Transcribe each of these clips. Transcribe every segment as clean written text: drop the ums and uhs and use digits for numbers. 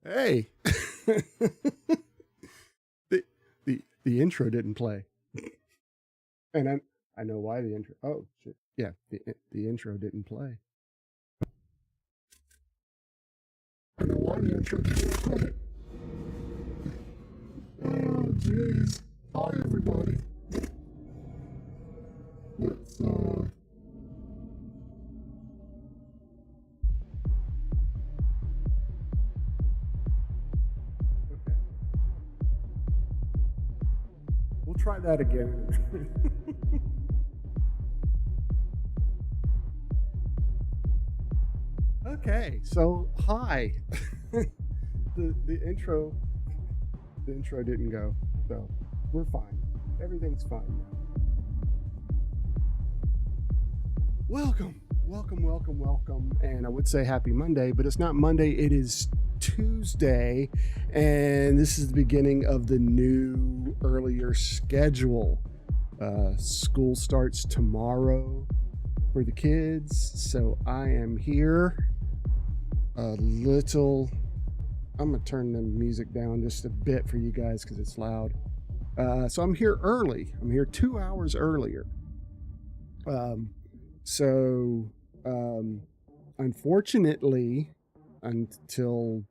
Hey, the intro didn't play, and I know why the intro. Oh shit! Yeah, the intro didn't play. I know why the intro didn't play. Oh jeez! Hi everybody. Let's We'll try that again. Okay, so hi. the intro didn't go, so we're fine. Everything's fine now. Welcome, and I would say happy Monday, but it's not Monday, it is Tuesday, and this is the beginning of the new earlier schedule. School starts tomorrow for the kids, so I am here I'm gonna turn the music down just a bit for you guys because it's loud. So I'm here early. I'm here 2 hours earlier. Unfortunately, until,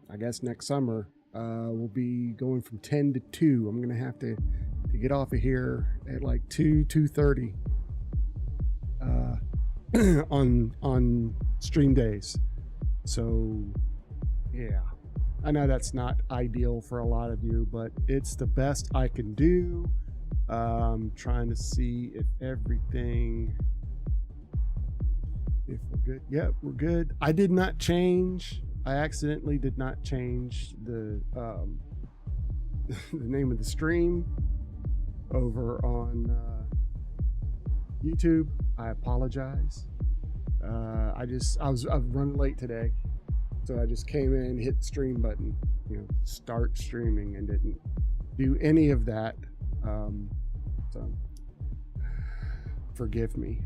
I guess next summer, we'll be going from 10 to 2. I'm going to have to get off of here at like 2:30 on stream days. So, yeah. I know that's not ideal for a lot of you, but it's the best I can do. Trying to see if we're good. Yeah, we're good. I accidentally did not change the the name of the stream over on YouTube. I apologize. I was running late today, so I just came in, hit the stream button, start streaming, and didn't do any of that. So forgive me.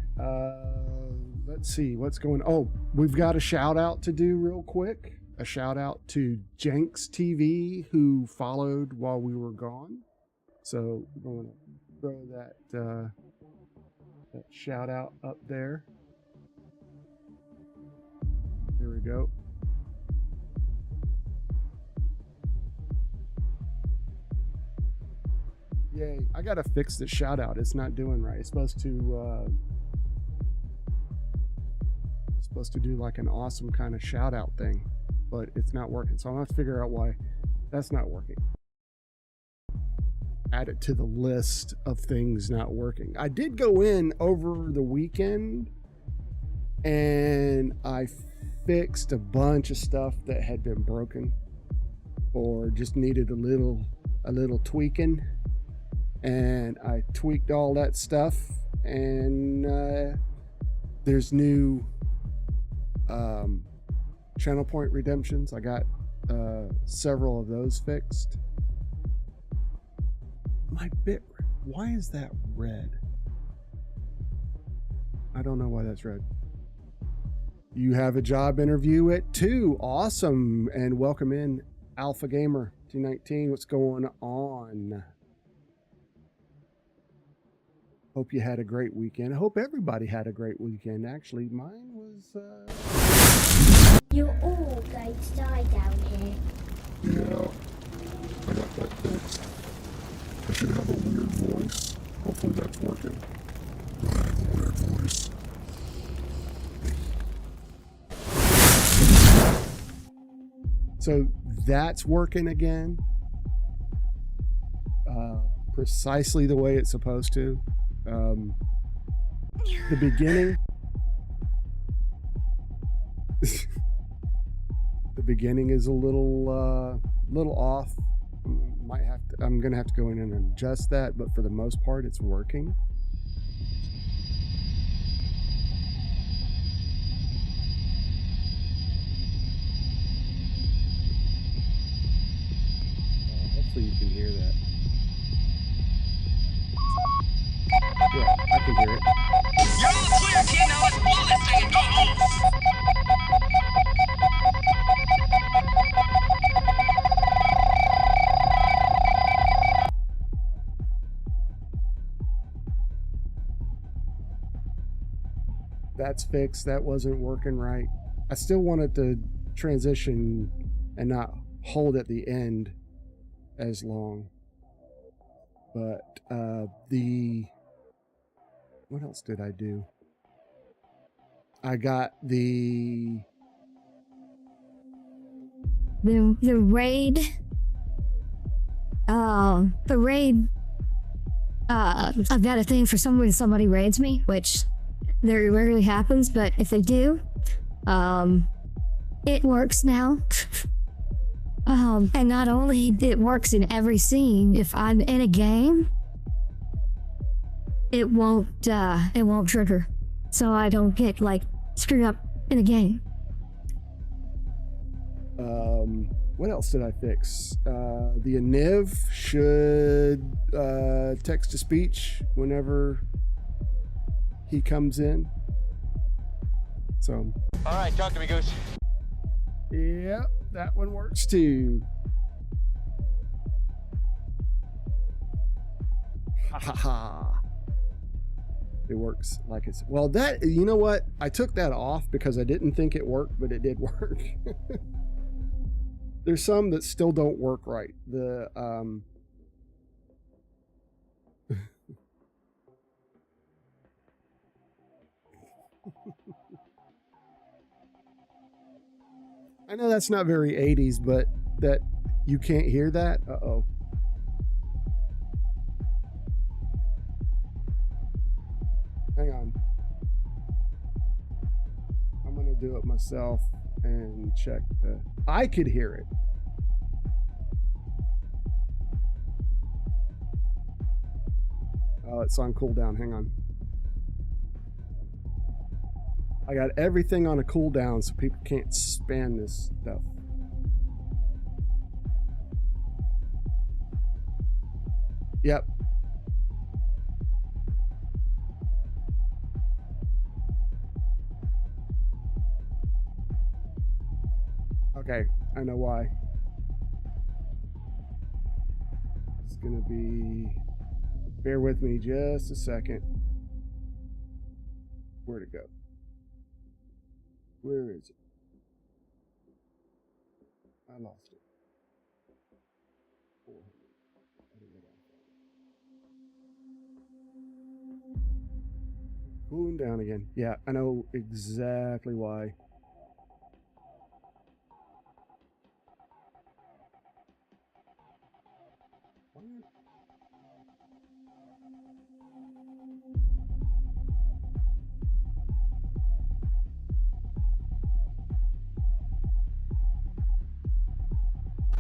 Let's see what's going on. Oh, we've got a shout out to do real quick. A shout out to Jenks TV, who followed while we were gone. So we're going to throw that shout out up there. Here we go. Yay. I gotta fix the shout out. It's not doing right. It's supposed to do like an awesome kind of shout out thing, but it's not working. So I'm gonna have to figure out why that's not working. Add it to the list of things not working. I did go in over the weekend and I fixed a bunch of stuff that had been broken or just needed a little tweaking. And I tweaked all that stuff, and there's new channel point redemptions. I got several of those fixed. My bit, why is that red? I don't know why that's red. You have a job interview at 2. Awesome. And welcome in Alpha Gamer 219. What's going on? Hope you had a great weekend. I hope everybody had a great weekend. Actually, mine was... You're all going to die down here. Yeah, I got that fixed. I should have a weird voice. Hopefully that's working. I have a weird voice. So that's working again. Precisely the way it's supposed to. The beginning is a little off. I'm gonna have to go in and adjust that, but for the most part it's working. Hopefully you can hear that. Yeah, I can hear it. You're all clear, kid. Now let's blow this thing and go home. That's fixed. That wasn't working right. I still wanted to transition and not hold at the end as long. But what else did I do? I got the raid. The raid. I've got a thing for when somebody raids me, which very rarely happens, but if they do, it works now. And not only it works in every scene, if I'm in a game, it won't trigger, so I don't get like screwed up in a game. What else did I fix? The iniv should text to speech whenever he comes in. So. All right, talk to me, Goose. Yep, that one works too. Ha ha ha. It works like it's well. That, you know what? I took that off because I didn't think it worked, but it did work. There's some that still don't work right. I know that's not very 80s, but that you can't hear that. Uh-oh. Hang on. I'm going to do it myself and check the... I could hear it. Oh, it's on cooldown. Hang on. I got everything on a cooldown so people can't spam this stuff. Yep. Okay, I know why. It's gonna be... Bear with me just a second. Where'd it go? Where is it? I lost it. Cooling down again. Yeah, I know exactly why.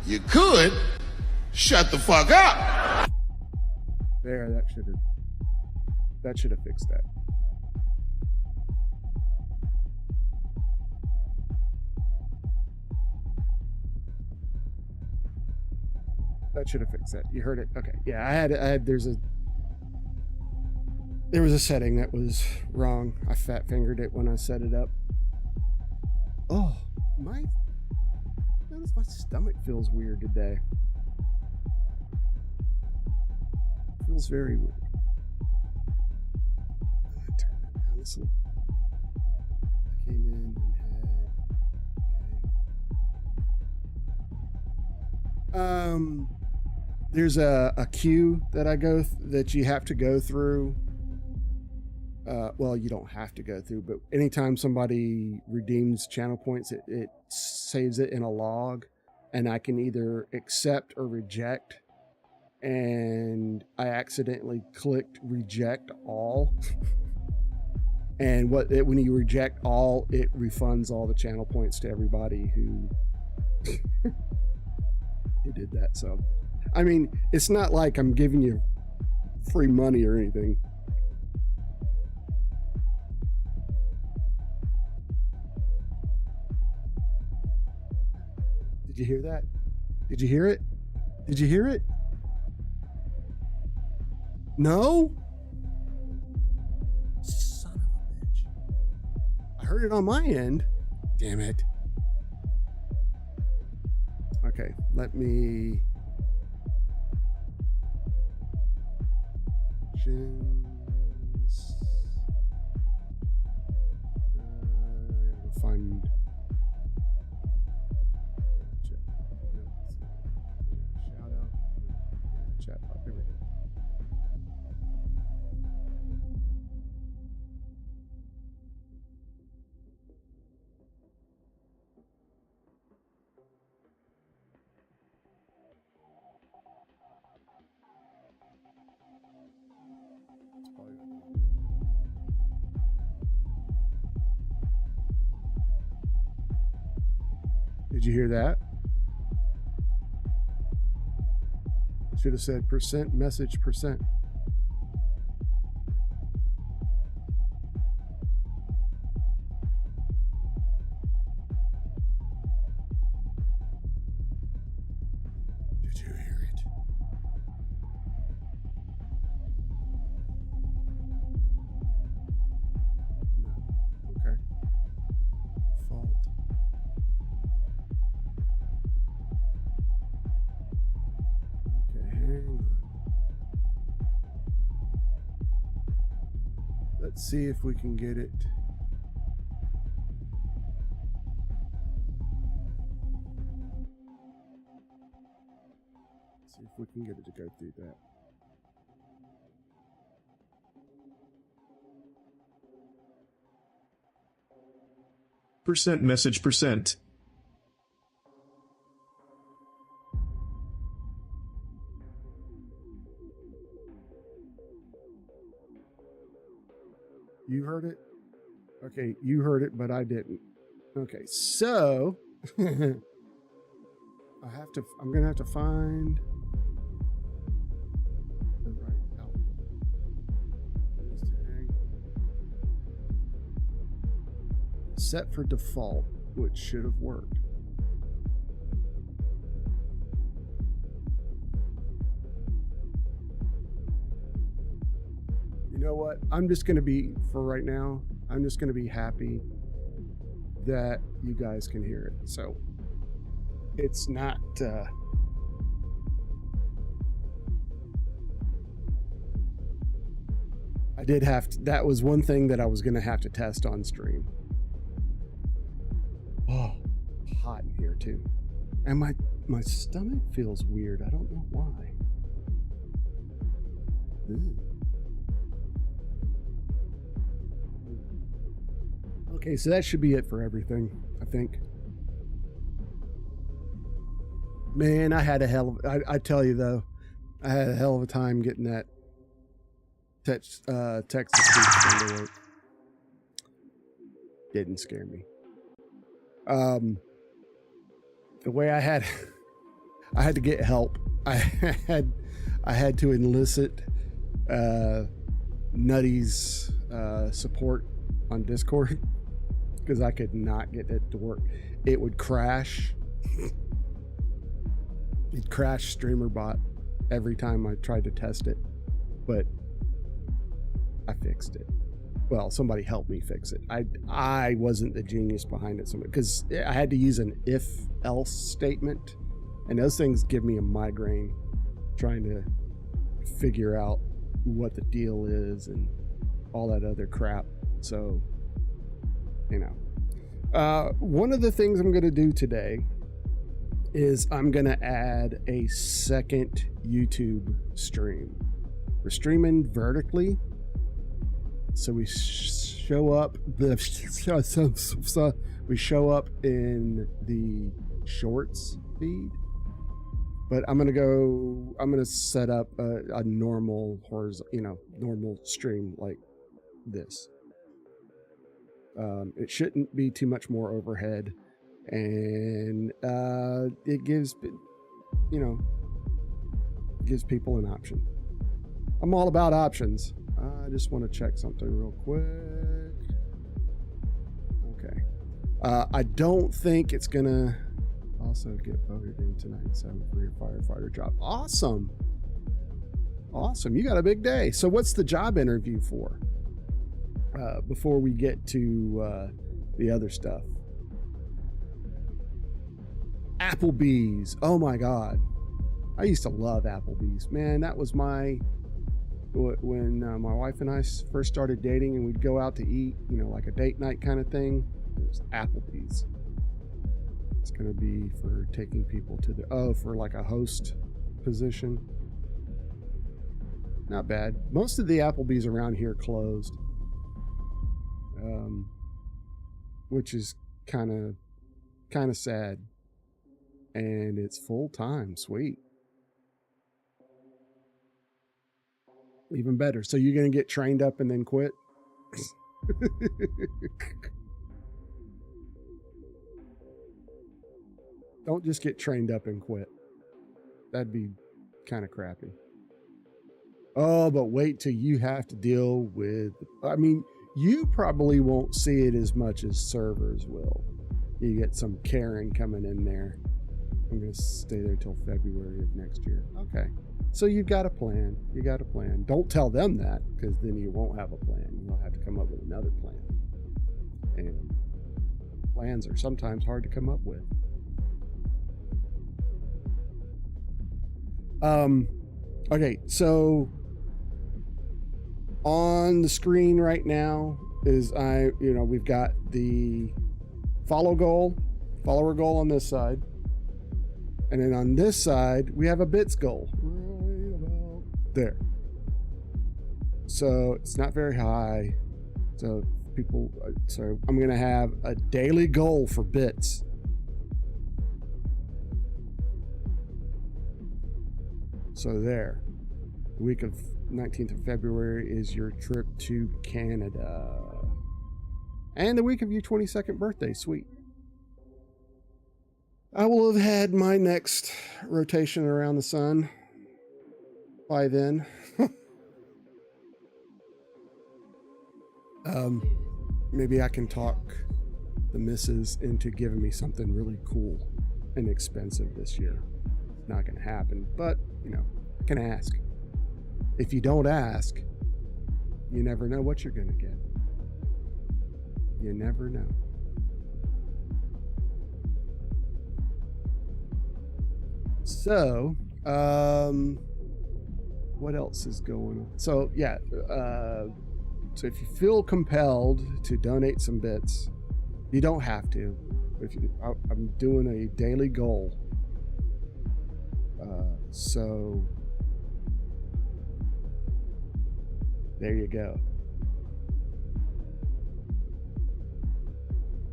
You could shut the fuck up. There, that should have fixed that. That should have fixed that. You heard it. Okay. Yeah, there was a setting that was wrong. I fat fingered it when I set it up. Oh, my stomach feels weird today. Feels very weird. Turn that down. Listen. I came in and had. There's a queue that that you have to go through. Well, you don't have to go through, but anytime somebody redeems channel points, it saves it in a log, and I can either accept or reject. And I accidentally clicked reject all. And when you reject all, it refunds all the channel points to everybody who did that. So, I mean, it's not like I'm giving you free money or anything. Did you hear that? Did you hear it? Did you hear it? No? Son of a bitch. I heard it on my end. Damn it. Okay, let me... find. Shout out. Chat bot. There we go. Did you hear that? Should have said percent message percent. Did you hear it? No. Okay. Fault. Let's see if we can get it. See if we can get it to go through that. Percent message percent. You heard it? Okay, you heard it, but I didn't. Okay, so I'm gonna have to find the right output. Set for default, which should have worked. You know what? I'm just going to be, for right now, I'm just going to be happy that you guys can hear it. So it's not, I did have to, that was one thing that I was going to have to test on stream. Oh, hot in here too. And my stomach feels weird. I don't know why. Ugh. Okay, so that should be it for everything, I think. Man, I had a hell of, I tell you though, I had a hell of a time getting that text-to-speech thing to work. Didn't scare me. The way I had to get help. I had to enlist Nutty's support on Discord because I could not get it to work. It would crash. It'd crash StreamerBot every time I tried to test it, but I fixed it. Well, somebody helped me fix it. I wasn't the genius behind it, because I had to use an if-else statement, and those things give me a migraine trying to figure out what the deal is and all that other crap. So, you know, one of the things I'm going to do today is I'm going to add a second YouTube stream. We're streaming vertically. So we show up we show up in the shorts feed, but I'm gonna set up a normal horizontal, normal stream like this. It shouldn't be too much more overhead, and it gives people an option. I'm all about options. I just want to check something real quick. Okay. I don't think it's gonna also get voted in tonight. 7 for your firefighter job. Awesome. Awesome. You got a big day. So what's the job interview for? Before we get to the other stuff. Applebee's. Oh my God. I used to love Applebee's. Man, that was when my wife and I first started dating and we'd go out to eat, like a date night kind of thing. there's Applebee's. It's going to be for taking people to for like a host position. Not bad. Most of the Applebee's around here closed, which is kind of sad. And it's full time. Sweet. Even better. So you're going to get trained up and then quit? Don't just get trained up and quit. That'd be kind of crappy. Oh, but wait till you have to deal with, I mean, you probably won't see it as much as servers will. You get some Karen coming in there. I'm going to stay there till February of next year. Okay. So you've got a plan. You got a plan. Don't tell them that, because then you won't have a plan. You'll have to come up with another plan. And plans are sometimes hard to come up with. Okay, so on the screen right now is we've got the follower goal on this side. And then on this side, we have a bits goal. Right about there. So it's not very high. So I'm going to have a daily goal for bits. So there. The week of 19th of February is your trip to Canada. And the week of your 22nd birthday. Sweet. I will have had my next rotation around the sun by then. Maybe I can talk the missus into giving me something really cool and expensive this year. Not going to happen, but, I can ask. If you don't ask, you never know what you're going to get. You never know. So, what else is going on? So, yeah, so if you feel compelled to donate some bits, you don't have to. I'm doing a daily goal. So, there you go.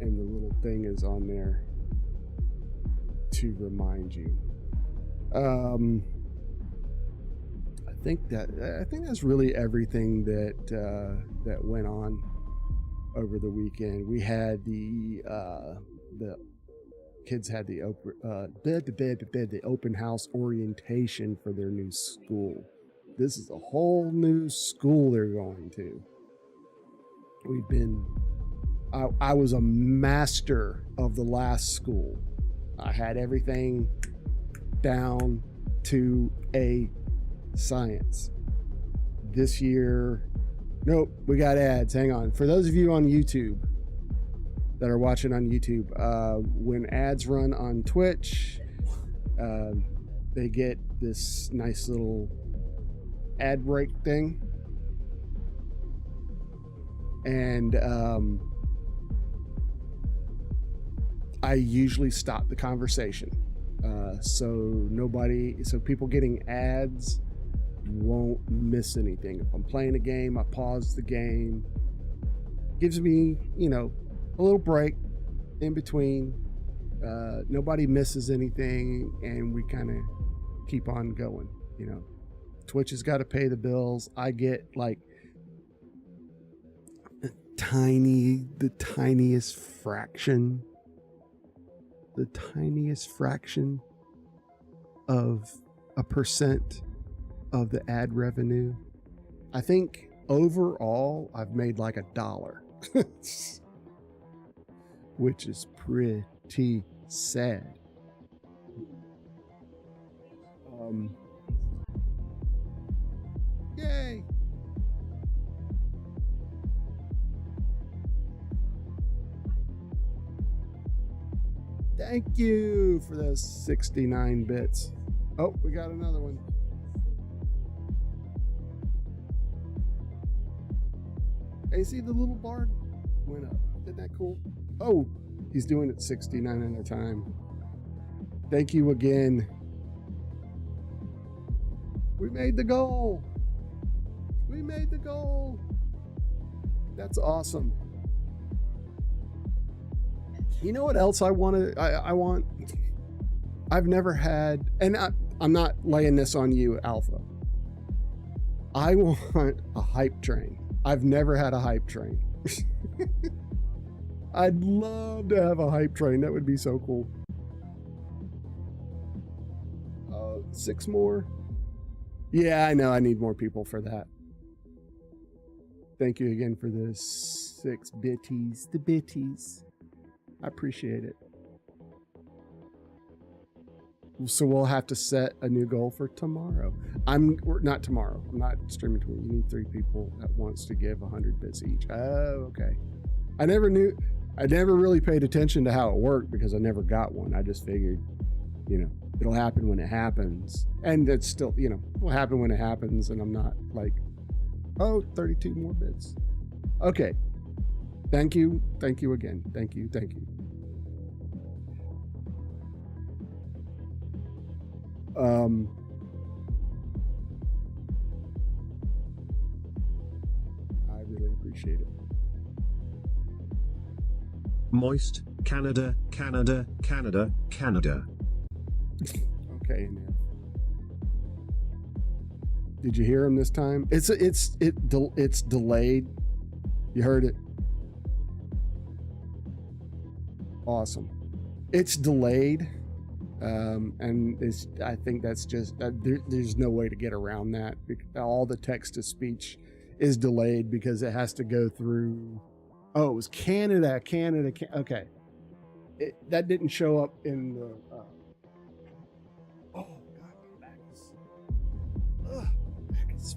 And the little thing is on there to remind you. I think that's really everything that went on over the weekend. We had the kids had the open house orientation for their new school. This is a whole new school they're going to. I was a master of the last school. I had everything down to a science. This year, nope, we got ads. Hang on. For those of you on YouTube that are watching on YouTube, when ads run on Twitch, they get this nice little ad break thing. And I usually stop the conversation. So people getting ads won't miss anything. If I'm playing a game, I pause the game. Gives me, a little break in between. Nobody misses anything, and we kind of keep on going. Twitch has got to pay the bills. I get like the tiniest fraction of a percent of the ad revenue. I think overall I've made like $1, which is pretty sad. Yay! Thank you for those 69 bits. Oh, we got another one. Hey, see the little bar went up. Isn't that cool? Oh, he's doing it 69 at a time. Thank you again. We made the goal. We made the goal. That's awesome. You know what else I want to, I want, I've never had, and I'm not laying this on you, Alpha. I want a hype train. I've never had a hype train. I'd love to have a hype train. That would be so cool. 6 more. Yeah, I know. I need more people for that. Thank you again for the 6 bitties. The bitties. I appreciate it. So we'll have to set a new goal for tomorrow. Not tomorrow. I'm not streaming tomorrow. You need 3 people that wants to give 100 bits each. Oh, okay. I never really paid attention to how it worked because I never got one. I just figured, it'll happen when it happens. And it's still, it'll happen when it happens. And I'm not like, 32 more bits. Okay. Thank you. Thank you again. Thank you. Thank you. I really appreciate it. Moist, Canada, Canada, Canada, Canada. Okay, Nev. Did you hear him this time? It's delayed. You heard it. Awesome. It's delayed. And I think that's just, there's no way to get around that. All the text to speech is delayed because it has to go through, it was Canada. Okay. That didn't show up in the, oh God, my back is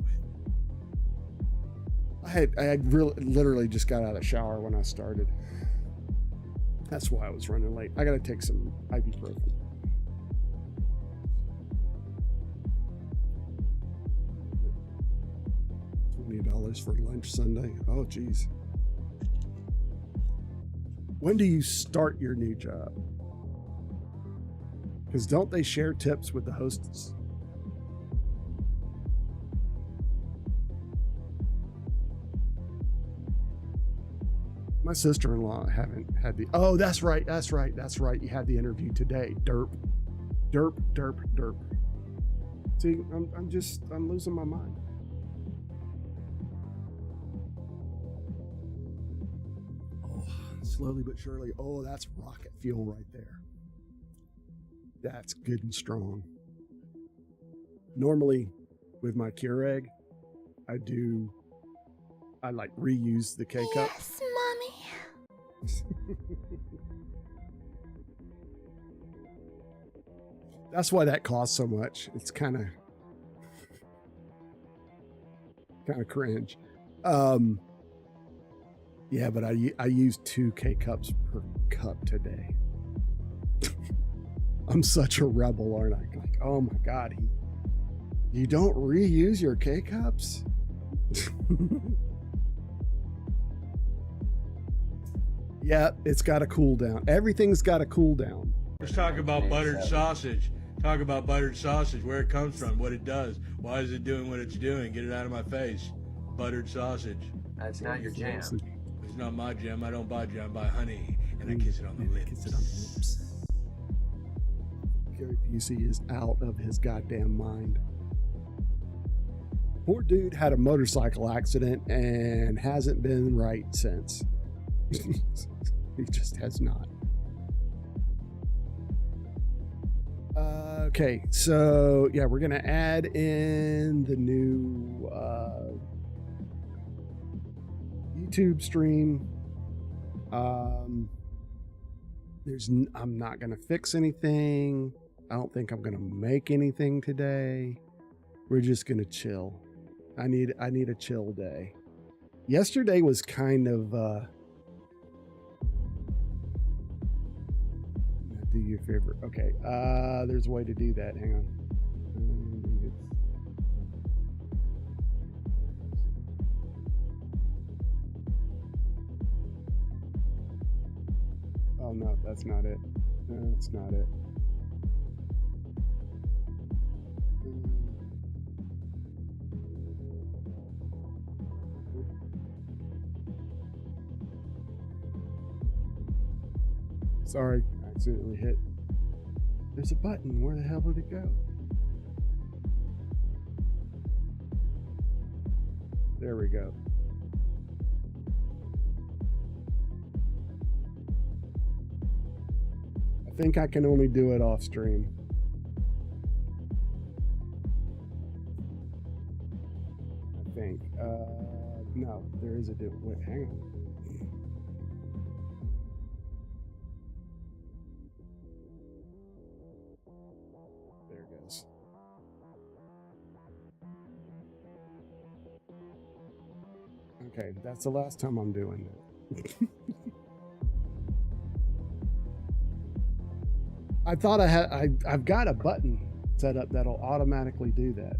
sweating. I had literally just got out of the shower when I started. That's why I was running late. I got to take some ibuprofen. $20 for lunch Sunday. Oh, geez. When do you start your new job? Because don't they share tips with the hostess? My sister-in-law haven't had the... Oh, that's right. You had the interview today. Derp. See, I'm losing my mind. Slowly but surely. Oh, that's rocket fuel right there. That's good and strong. Normally, with my Keurig, I like reuse the K-cup. Yes, Mommy. That's why that costs so much. It's kind of cringe. Yeah, but I use 2 K-cups per cup today. I'm such a rebel, aren't I? Like, oh my God, you don't reuse your K-cups? Yeah, it's got a cool down. Everything's got a cool down. Let's talk about buttered sausage. Talk about buttered sausage, where it comes from, what it does. Why is it doing what it's doing? Get it out of my face. Buttered sausage. That's not your jam. It's not my jam. I don't buy jam. I buy honey, and I kiss it on the lips. Kiss it on the lips. Gary Busey is out of his goddamn mind. Poor dude had a motorcycle accident and hasn't been right since. He just has not. Okay, so yeah, we're gonna add in the new YouTube stream. I'm not gonna fix anything. I don't think I'm gonna make anything today. We're just gonna chill. I need a chill day. Yesterday was kind of do your favorite. Okay, there's a way to do that. Hang on. no, that's not it. That's not it. Sorry, I accidentally hit. There's a button. Where the hell did it go? There we go. I think I can only do it off stream. I think. No, there is a do. Wait, hang on. There it goes. Okay, that's the last time I'm doing it. I thought I've got a button set up that'll automatically do that.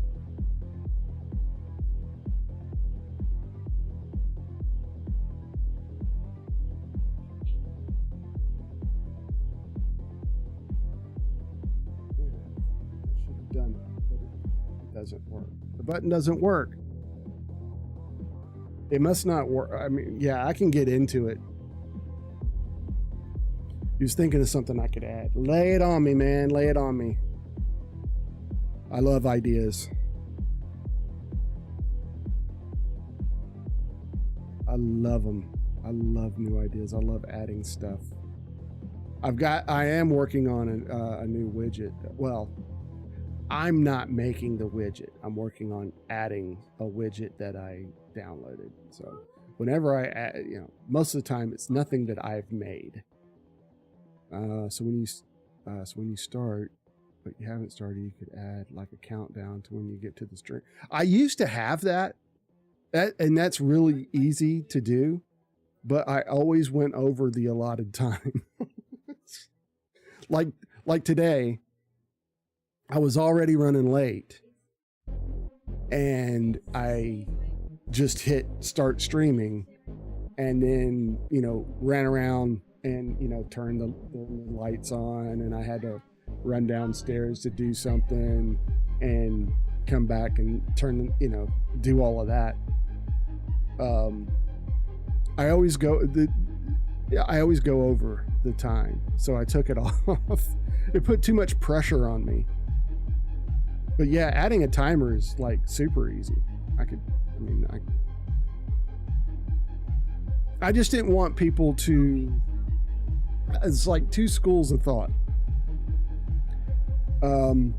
Yeah, I should have done it, but it doesn't work. The button doesn't work. It must not work. I mean, yeah, I can get into it. He was thinking of something I could add. Lay it on me, man. Lay it on me. I love ideas. I love them. I love new ideas. I love adding stuff. I am working on a new widget. Well, I'm not making the widget. I'm working on adding a widget that I downloaded. So whenever I add, most of the time it's nothing that I've made. So when you start, but you haven't started, you could add like a countdown to when you get to the string. I used to have that, and that's really easy to do, but I always went over the allotted time. like today, I was already running late, and I just hit start streaming, and then ran around and turn the lights on, and I had to run downstairs to do something and come back and do all of that. I always go over the time, so I took it off. It put too much pressure on me. But yeah, adding a timer is like super easy. I just didn't want people to. It's like two schools of thought.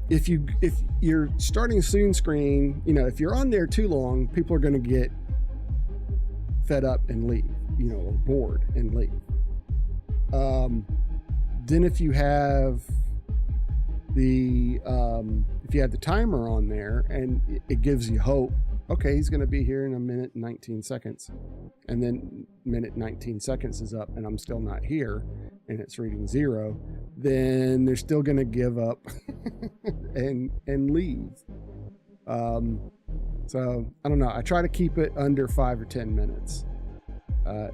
If you're starting a soon screen, if you're on there too long, people are going to get fed up and leave, or bored and leave. Then if you have the timer on there and it gives you hope, okay, he's going to be here in a minute and 19 seconds. And then minute 19 seconds is up and I'm still not here and it's reading 0, then they're still going to give up and leave. So I don't know. I try to keep it under 5 or 10 minutes.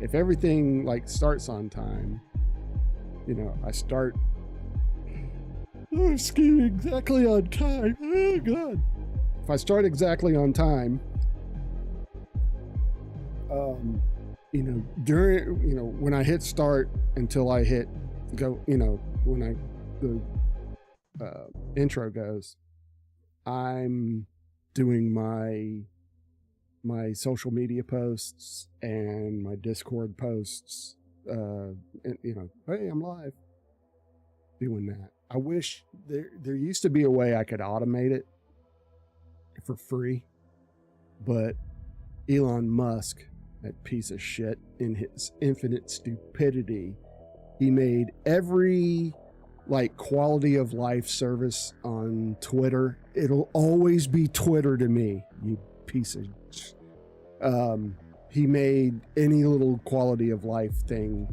If everything starts on time, I start skiing exactly on time. Oh God. If I start exactly on time, during, when I hit start until I hit go, when the intro goes, I'm doing my social media posts and my Discord posts, and, hey, I'm live, doing that. I wish there used to be a way I could automate it for free, but Elon Musk, that piece of shit, in his infinite stupidity, he made every quality of life service on Twitter. It'll always be Twitter to me, you piece of he made any little quality of life thing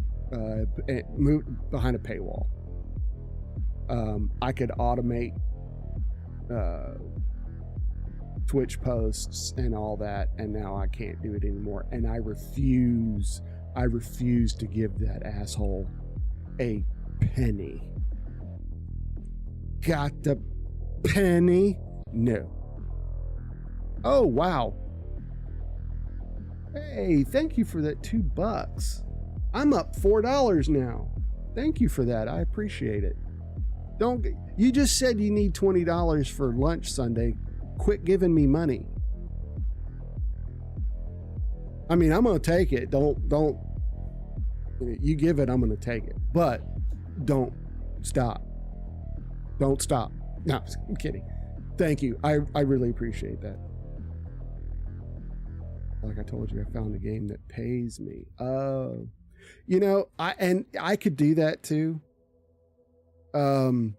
moved behind a paywall. I could automate Twitch posts and all that, and now I can't do it anymore. And I refuse to give that asshole a penny. Got the penny? No. Oh, wow. Hey, thank you for that $2. I'm up $4 now. Thank you for that. I appreciate it. You just said you need $20 for lunch Sunday. Quit giving me money. I mean, I'm going to take it. Don't, you give it, I'm going to take it. But don't stop. Don't stop. No, I'm kidding. Thank you. I really appreciate that. Like I told you, I found a game that pays me. Oh, you know, I could do that too. I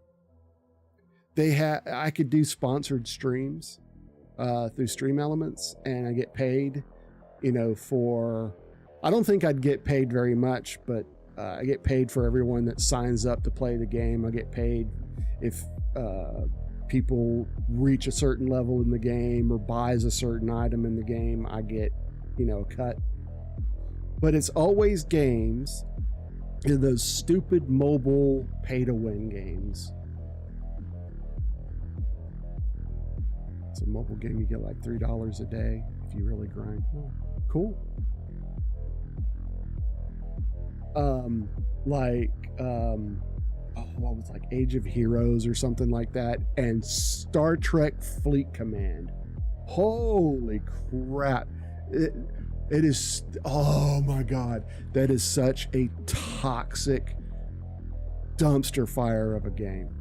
could do sponsored streams through Stream Elements, and I get paid, you know, I don't think I'd get paid very much, but I get paid for everyone that signs up to play the game. I get paid if people reach a certain level in the game or buys a certain item in the game, I get, you know, a cut. But it's always games, you know, those stupid mobile pay-to-win games. It's a mobile game, you get like $3 a day if you really grind. Oh, cool. What was like Age of Heroes or something like that, and Star Trek Fleet Command. Holy crap. It is, oh my God, that is such a toxic dumpster fire of a game.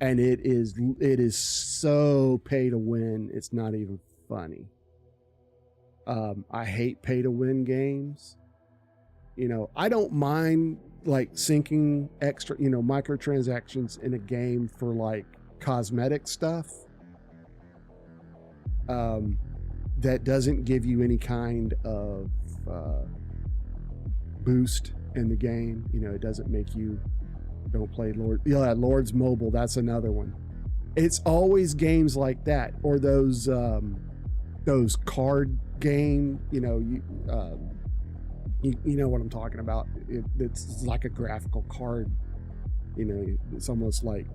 And it is so pay to win, it's not even funny. I hate pay to win games. You know, I don't mind like sinking extra, you know, microtransactions in a game for like cosmetic stuff that doesn't give you any kind of boost in the game. You know, it doesn't make you don't play Lord's Mobile. That's another one. It's always games like that, or those card game, you know, you know what I'm talking about. It's like a graphical card, you know, it's almost like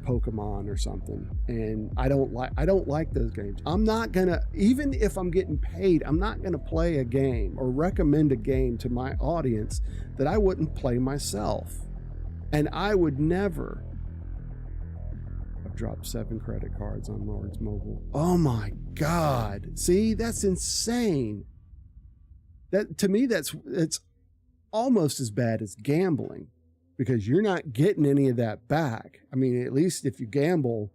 Pokemon or something. And I don't like those games. I'm not gonna, even if I'm getting paid, I'm not gonna play a game or recommend a game to my audience that I wouldn't play myself. And I would never. I've dropped 7 credit cards on Lord's Mobile. Oh my God. See, that's insane. That, to me, it's almost as bad as gambling, because you're not getting any of that back. I mean, at least if you gamble,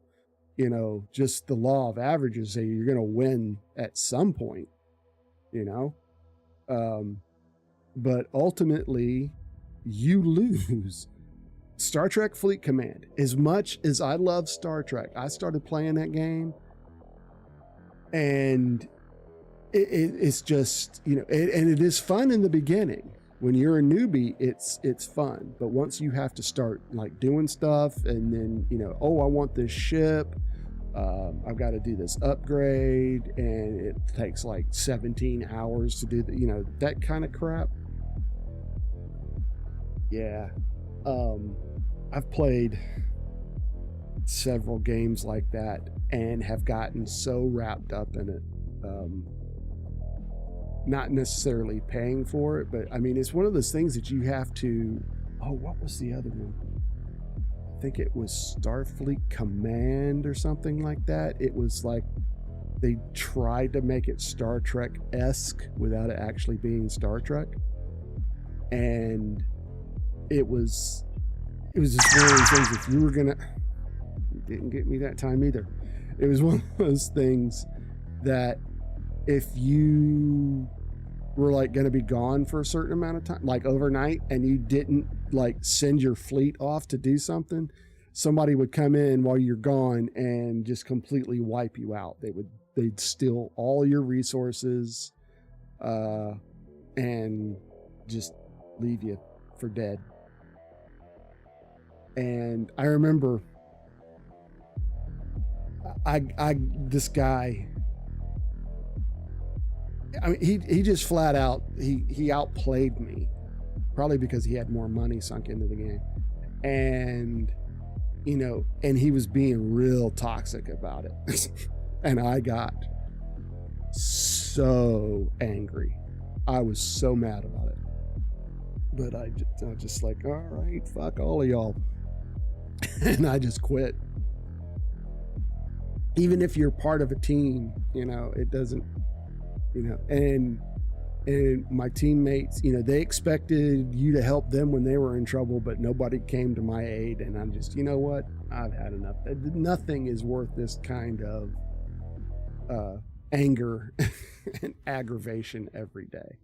you know, just the law of averages say you're going to win at some point, you know? But ultimately, you lose. Star Trek Fleet Command. As much as I love Star Trek, I started playing that game, and it's just, you know, and it is fun in the beginning. When you're a newbie, it's fun. But once you have to start like doing stuff, and then, you know, oh, I want this ship, I've got to do this upgrade, and it takes like 17 hours to do the, you know, that kind of crap. Yeah. I've played several games like that and have gotten so wrapped up in it. Not necessarily paying for it, but I mean, it's one of those things that you have to, oh, what was the other one? I think it was Starfleet Command or something like that. It was like they tried to make it Star Trek-esque without it actually being Star Trek. And it was just one of those things, if you were gonna, it didn't get me that time either. It was one of those things that if you were like going to be gone for a certain amount of time, like overnight, and you didn't like send your fleet off to do something, somebody would come in while you're gone and just completely wipe you out. They'd steal all your resources, and just leave you for dead. And I remember this guy, I mean, he just flat out, he outplayed me. probably because he had more money sunk into the game. And, you know, and he was being real toxic about it. And I got so angry. I was so mad about it. But I was just like, all right, fuck all of y'all. And I just quit. Even if you're part of a team, you know, it doesn't, you know, and my teammates, you know, they expected you to help them when they were in trouble, but nobody came to my aid. And I'm just, you know what? I've had enough. Nothing is worth this kind of anger and aggravation every day.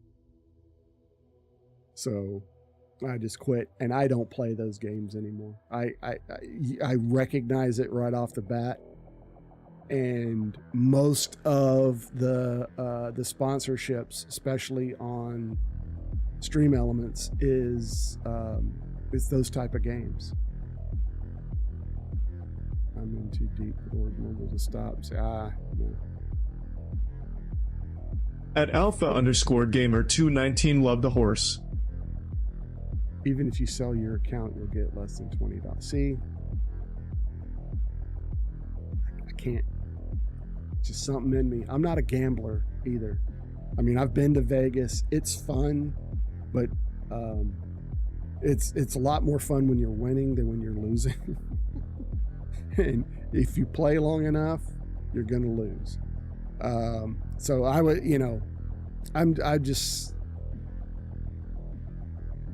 So I just quit, and I don't play those games anymore. I recognize it right off the bat. And most of the sponsorships, especially on Stream Elements, is those type of games. I'm in too deep for the word mobile to stop. Say, no. At Alpha_Gamer219 love the horse. Even if you sell your account, you'll get less than $20. See, I can't. Just something in me. I'm not a gambler either. I mean, I've been to Vegas. It's fun, but it's a lot more fun when you're winning than when you're losing. And if you play long enough, you're gonna lose. So I would, you know, I just.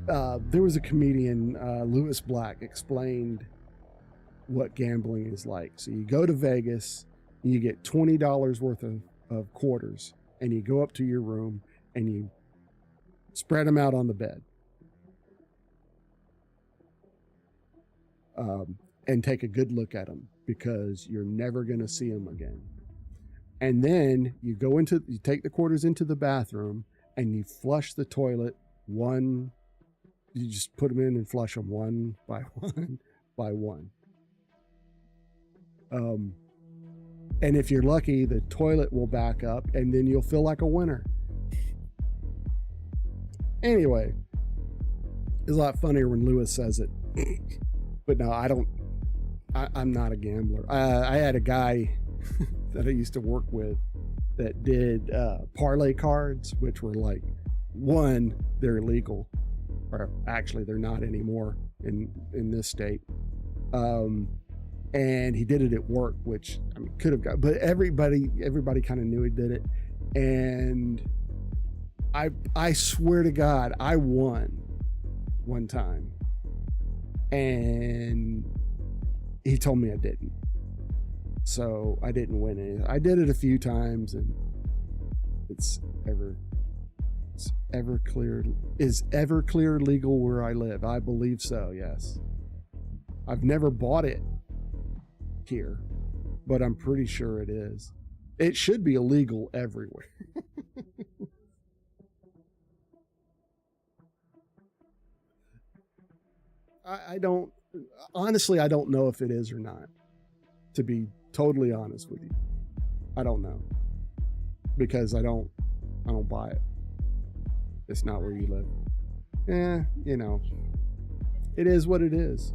There was a comedian, Lewis Black, explained what gambling is like. So you go to Vegas. You get $20 worth of quarters, and you go up to your room and you spread them out on the bed, and take a good look at them, because you're never going to see them again. And then you take the quarters into the bathroom and you flush the toilet you just put them in and flush them one by one by one. And if you're lucky, the toilet will back up, and then you'll feel like a winner. Anyway, it's a lot funnier when Lewis says it. But no, I'm not a gambler. I had a guy that I used to work with that did parlay cards, which were like, one, they're illegal. Or actually, they're not anymore in this state. And he did it at work, which I mean, could have got, but everybody kind of knew he did it. And I swear to God, I won one time, and he told me I didn't. So I didn't win anything. I did it a few times, and it's Everclear. Is Everclear legal where I live? I believe so, yes. I've never bought it here, but I'm pretty sure it is. It should be illegal everywhere. I don't know if it is or not, to be totally honest with you. I don't know, because I don't buy it. It's not where you live. You know, it is what it is.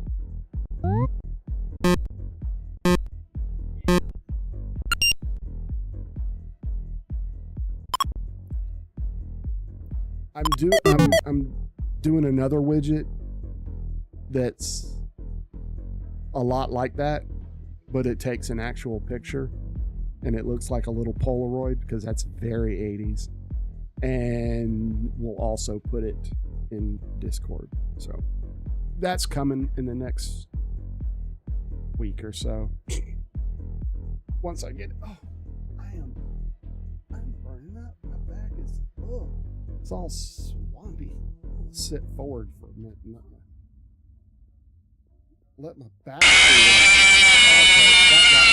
I'm doing another widget that's a lot like that, but it takes an actual picture and it looks like a little Polaroid, because that's very 80s. And we'll also put it in Discord. So that's coming in the next week or so. Once I get, I'm burning up. My back is, it's all swampy. I'll sit forward for a minute. Let my back. Okay, that got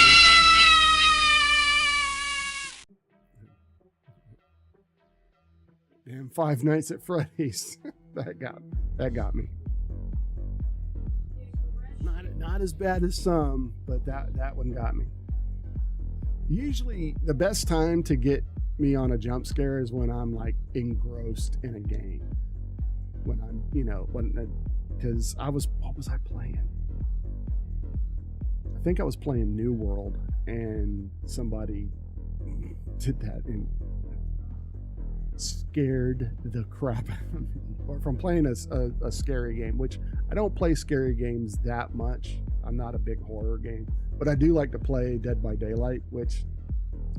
me. Damn, Five Nights at Freddy's. that got me. Not as bad as some, but that one got me. Usually the best time to get me on a jump scare is when I'm like engrossed in a game. when I'm, because what was I playing? I think I was playing New World, and somebody did that and scared the crap out of me from playing a scary game, which I don't play scary games that much. I'm not a big horror game, but I do like to play Dead by Daylight, which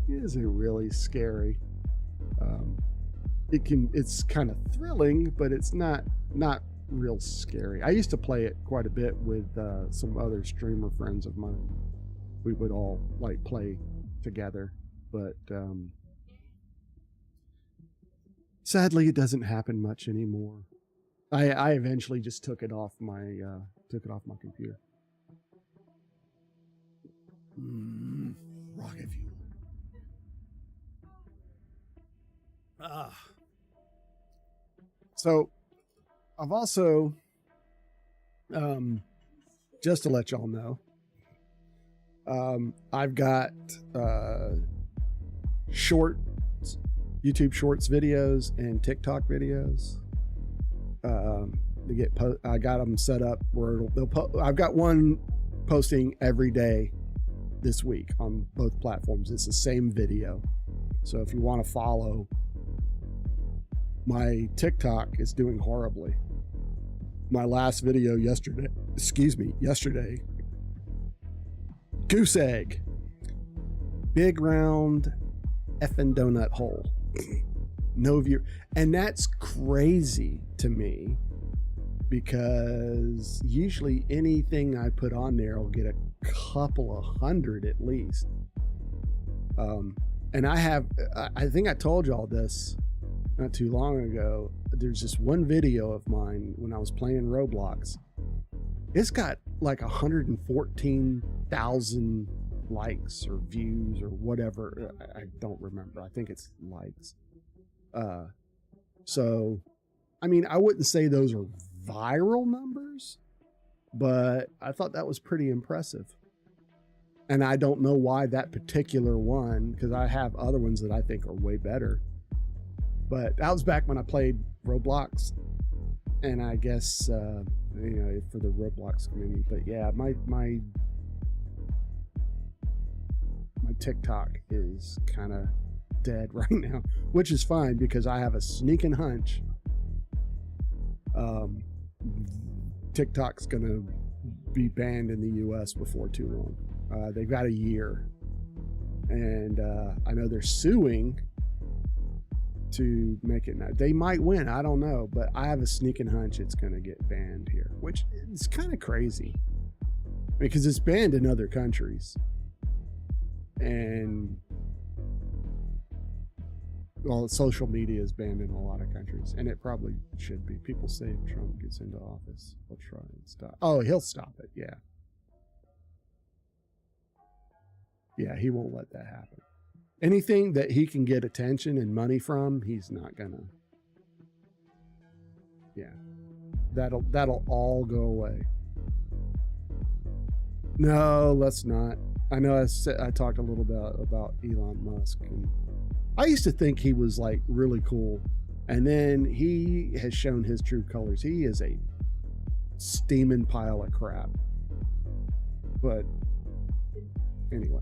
isn't really scary. It's kind of thrilling, but it's not real scary. I used to play it quite a bit with some other streamer friends of mine. We would all like play together, but sadly it doesn't happen much anymore. I eventually just took it off my computer. Rocket fuel. So I've also, just to let y'all know, I've got YouTube Shorts videos and TikTok videos. I got them set up where I've got one posting every day this week on both platforms. It's the same video. So if you want to follow, my TikTok is doing horribly. My last video yesterday, goose egg, big round effing donut hole. No view. And that's crazy to me, because usually anything I put on there will get a couple of hundred at least. And I think I told y'all this not too long ago. There's this one video of mine when I was playing Roblox. It's got like 114,000 likes or views or whatever. I don't remember. I think it's likes. So, I mean, I wouldn't say those are viral numbers, but I thought that was pretty impressive. And I don't know why that particular one, because I have other ones that I think are way better. But that was back when I played Roblox, and I guess for the Roblox community. But yeah, my TikTok is kind of dead right now, which is fine because I have a sneaking hunch TikTok's gonna be banned in the US before too long. They've got a year, and I know they're suing to make it. They might win, I don't know, but I have a sneaking hunch it's going to get banned here, which is kind of crazy because it's banned in other countries. And well, social media is banned in a lot of countries, and it probably should be. People say if Trump gets into office, he'll try and stop. Oh, he'll stop it. Yeah. Yeah, he won't let that happen. Anything that he can get attention and money from, he's not gonna. Yeah, that'll all go away. No, let's not. I know I talked a little bit about Elon Musk, and I used to think he was like really cool, and then he has shown his true colors. He is a steaming pile of crap. But anyway.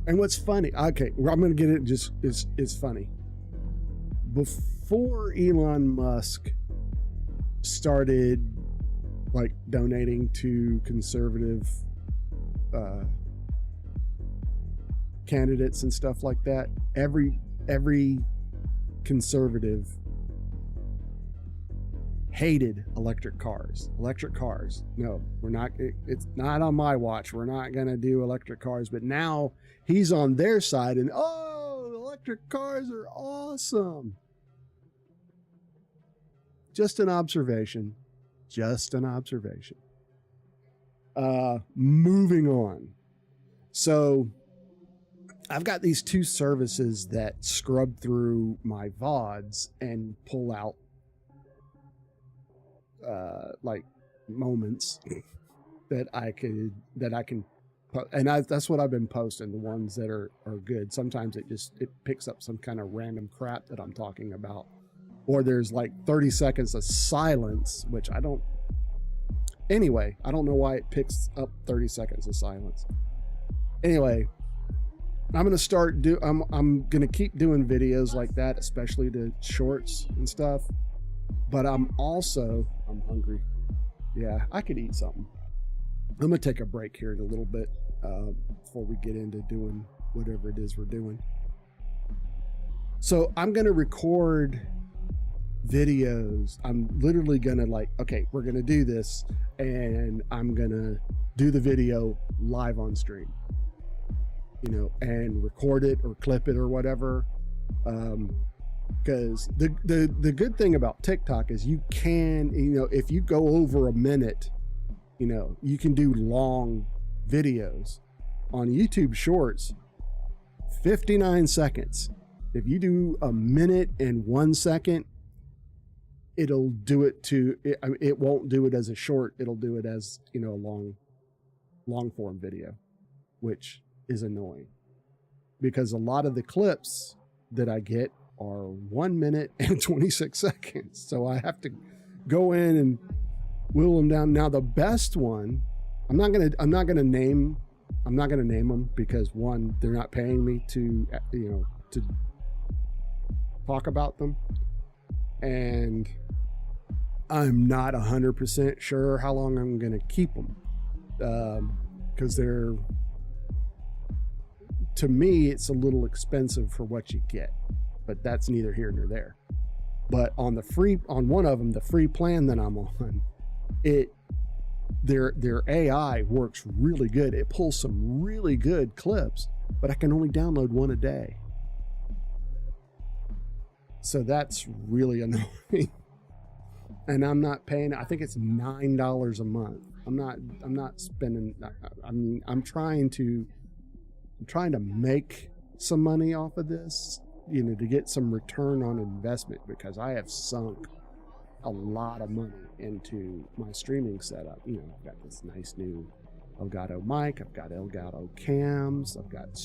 And what's funny, okay, I'm going to get it, just it's funny. Before Elon Musk started like donating to conservative candidates and stuff like that, every conservative hated electric cars. No, we're not. It's not on my watch. We're not going to do electric cars. But now he's on their side, and electric cars are awesome. Just an observation. Moving on. So I've got these two services that scrub through my VODs and pull out like moments that I can and that's what I've been posting, the ones that are good. Sometimes it picks up some kind of random crap that I'm talking about, or there's like 30 seconds of silence, which I don't know why it picks up 30 seconds of silence. Anyway, I'm going to I'm going to keep doing videos like that, especially the shorts and stuff. But I'm hungry. Yeah, I could eat something. I'm going to take a break here in a little bit before we get into doing whatever it is we're doing. So I'm going to record videos. I'm literally going to okay, we're going to do this, and I'm going to do the video live on stream, and record it or clip it or whatever. Because the good thing about TikTok is you can, if you go over a minute, you can do long videos. On YouTube Shorts, 59 seconds. If you do a minute and 1 second, it'll do it it won't do it as a short. It'll do it as, a long form video, which is annoying because a lot of the clips that I get are 1 minute and 26 seconds. So I have to go in and whittle them down. Now the best one, I'm not gonna name them because one, they're not paying me to talk about them, and I'm not 100% sure how long I'm gonna keep them, because to me it's a little expensive for what you get, but that's neither here nor there. But on one of them, the free plan that I'm on, their AI works really good. It pulls some really good clips, but I can only download one a day. So that's really annoying. And I'm not paying, I think it's $9 a month. I'm not spending, I'm trying to make some money off of this, to get some return on investment, because I have sunk a lot of money into my streaming setup. I've got this nice new Elgato mic, I've got Elgato cams, I've got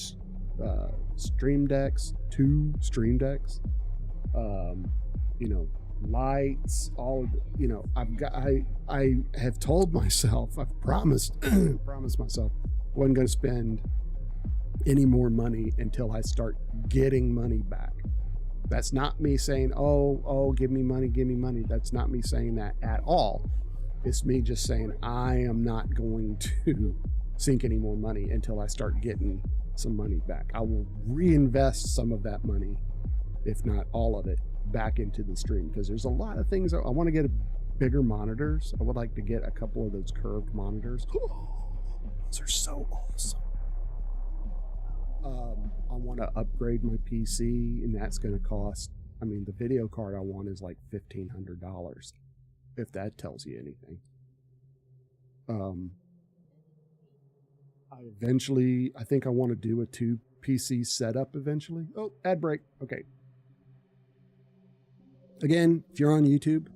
Stream Decks, 2 Stream Decks, lights, all of I have told myself, I've promised myself I wasn't going to spend any more money until I start getting money back. That's not me saying, oh, give me money. That's not me saying that at all. It's me just saying I am not going to sink any more money until I start getting some money back. I will reinvest some of that money, if not all of it, back into the stream, because there's a lot of things. I want to get bigger monitors. I would like to get a couple of those curved monitors. Those are so awesome. I want to upgrade my PC, and that's going to cost, the video card I want is like $1,500, if that tells you anything. I think I want to do a 2 PC setup eventually. Oh, ad break. Okay. Again, if you're on YouTube,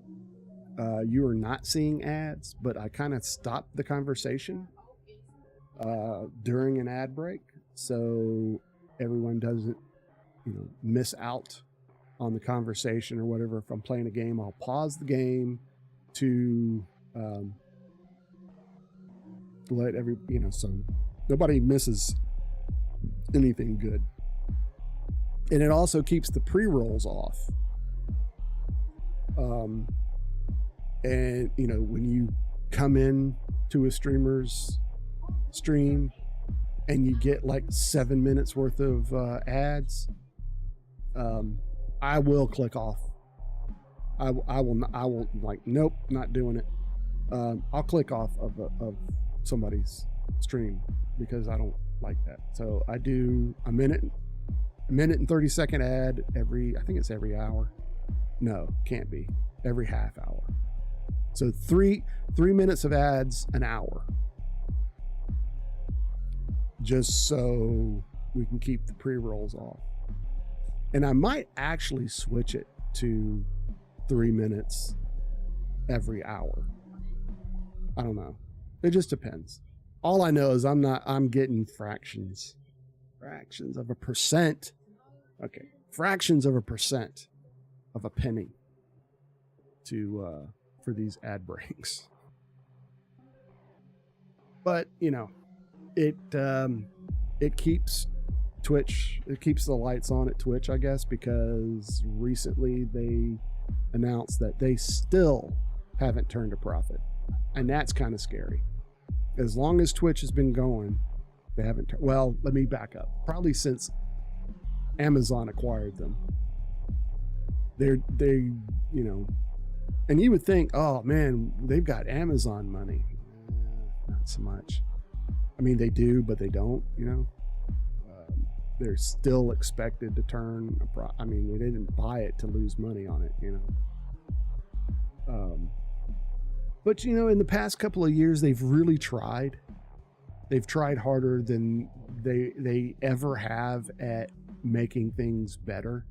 you are not seeing ads, but I kind of stopped the conversation during an ad break, so everyone doesn't, miss out on the conversation or whatever. If I'm playing a game, I'll pause the game to let so nobody misses anything good. And it also keeps the pre-rolls off. And when you come in to a streamer's stream and you get like 7 minutes worth of ads, I will click off. I will like, nope, not doing it. I'll click off of somebody's stream because I don't like that. So I do a minute and 30-second ad I think it's every hour. No, can't be. Every half hour. So three minutes of ads an hour. Just so we can keep the pre-rolls off. And I might actually switch it to 3 minutes every hour. I don't know. It just depends. All I know is I'm getting fractions of a percent. Okay. Fractions of a percent of a penny to, for these ad breaks. But, you know, it keeps Twitch, it keeps the lights on at Twitch, I guess, because recently they announced that they still haven't turned a profit. And that's kind of scary. As long as Twitch has been going, they haven't. Well, let me back up. Probably since Amazon acquired them. They, you know, and you would think, oh man, they've got Amazon money. Not so much. I mean, they do, but they don't. You know, they're still expected to turn a profit. I mean, they didn't buy it to lose money on it. You know. But, you know, in the past couple of years, they've really tried. They've tried harder than they ever have at making things better.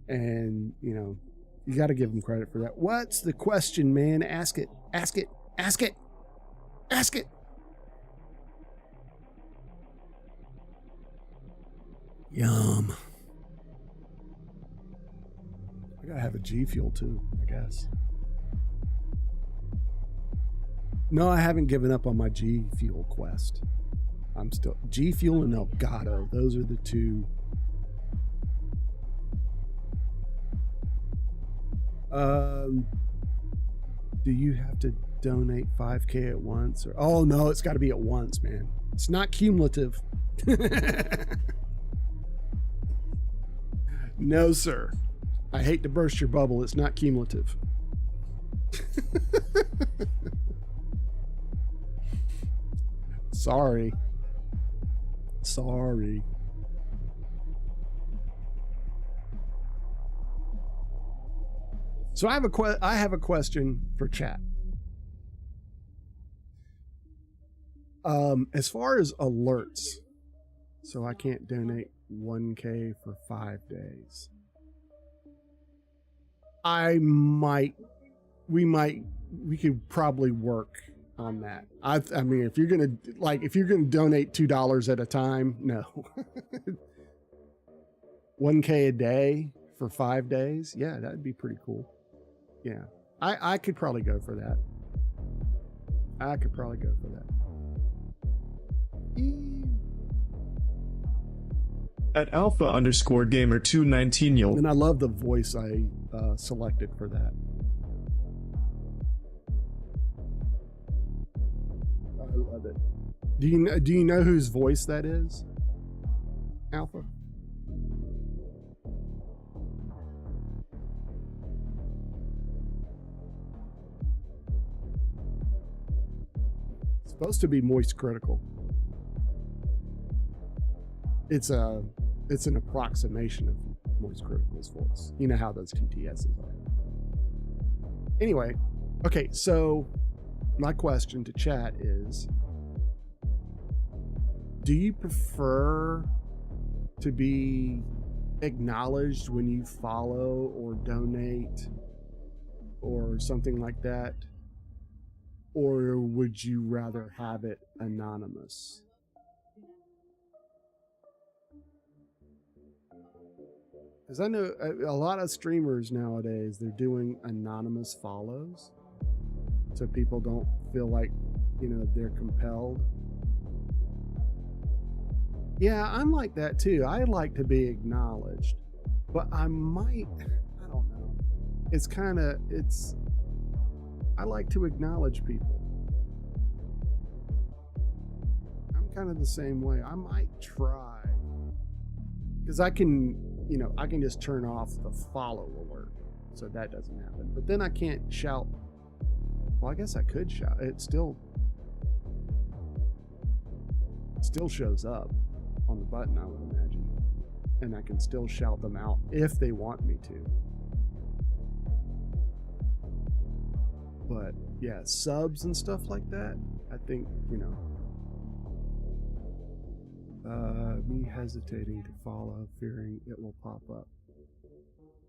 And, you know, you got to give them credit for that. What's the question, man? Ask it. Ask it. Ask it. Ask it. Yum. I got to have a G Fuel, too, I guess. No, I haven't given up on my G Fuel quest. I'm still G Fuel and Elgato. Those are the two. Do you have to donate 5K at once? Or oh no, it's got to be at once, man. It's not cumulative. No, sir. I hate to burst your bubble. It's not cumulative. Sorry. So I have a question for chat. As far as alerts, so I can't donate 1K for 5 days. We could probably work on that. I mean, if you're gonna donate $2 at a time, no. 1K a day for 5 days, yeah, that'd be pretty cool. Yeah, I could probably go for that. At Alpha_Gamer219 you'll. And I love the voice I selected for that. I love it. Do you know whose voice that is? Alpha? It's supposed to be Moist Critical. It's an approximation of Moist Critical's voice. You know how those TTSs are. Anyway, okay, so my question to chat is, do you prefer to be acknowledged when you follow or donate or something like that? Or would you rather have it anonymous? Because I know a lot of streamers nowadays, they're doing anonymous follows. So people don't feel like, you know, they're compelled. Yeah, I'm like that too. I like to be acknowledged. But I don't know. I like to acknowledge people. I'm kind of the same way. I might try. Because I can just turn off the follow alert. So that doesn't happen. But then I can't shout. Well, I guess I could shout. It still shows up on the button, I would imagine. And I can still shout them out if they want me to. But yeah, subs and stuff like that, I think, you know, me hesitating to follow, fearing it will pop up.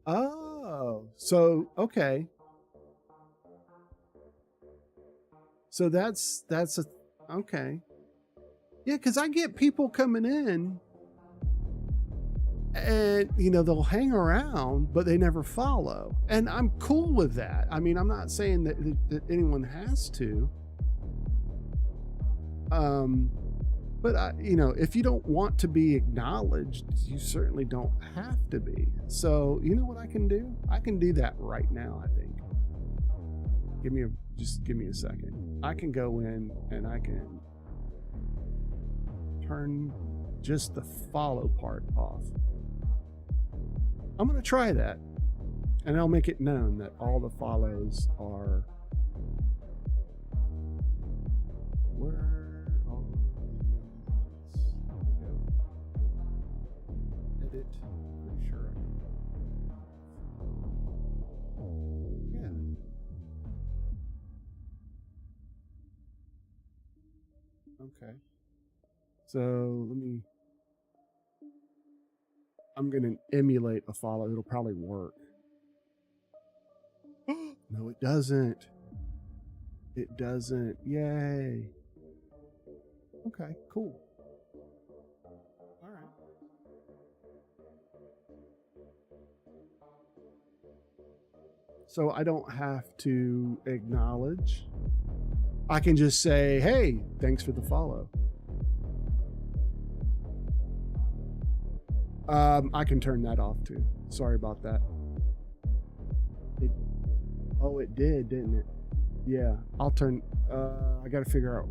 Oh, so, okay. So that's Okay. Yeah, because I get people coming in and, they'll hang around, but they never follow. And I'm cool with that. I mean, I'm not saying that anyone has to. But if you don't want to be acknowledged, you certainly don't have to be. So, you know what I can do? I can do that right now, I think. Just give me a second. I can go in and I can turn just the follow part off. I'm going to try that. And I'll make it known that all the follows are... Where are these? There we go. Edit. Pretty sure I can. Yeah. Okay. So I'm going to emulate a follow. It'll probably work. No, it doesn't. It doesn't. Yay. Okay, cool. All right. So I don't have to acknowledge. I can just say, hey, thanks for the follow. I can turn that off too. Sorry about that. It did, didn't it? Yeah, I'll turn, I gotta figure out.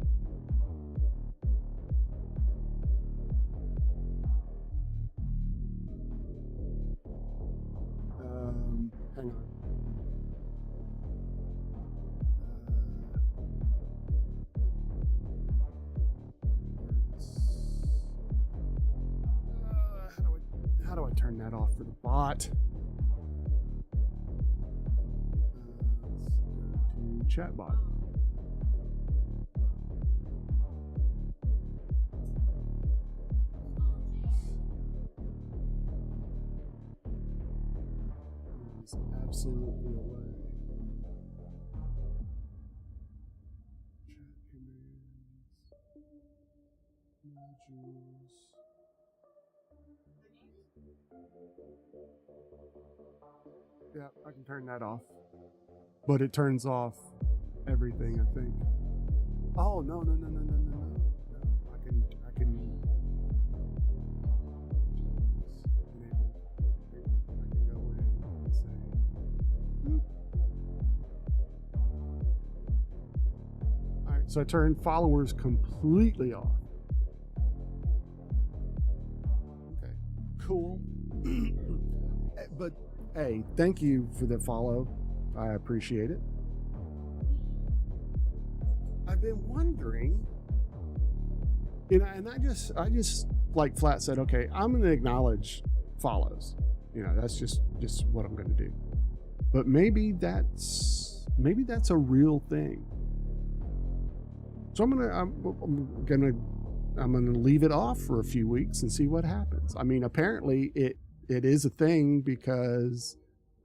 Hang on. How do I turn that off for the bot? Let's go to chatbot. It's absolutely away. Chat commands, modules. Yeah, I can turn that off. But it turns off everything, I think. Oh, no. No, I can go in and say, boop. All right, so I turned followers completely off. Okay, cool. But hey, thank you for the follow. I appreciate it. I've been wondering, and I just like flat said, okay, I'm going to acknowledge follows. That's just what I'm going to do. But maybe that's a real thing. So I'm gonna leave it off for a few weeks and see what happens. I mean, apparently it is a thing because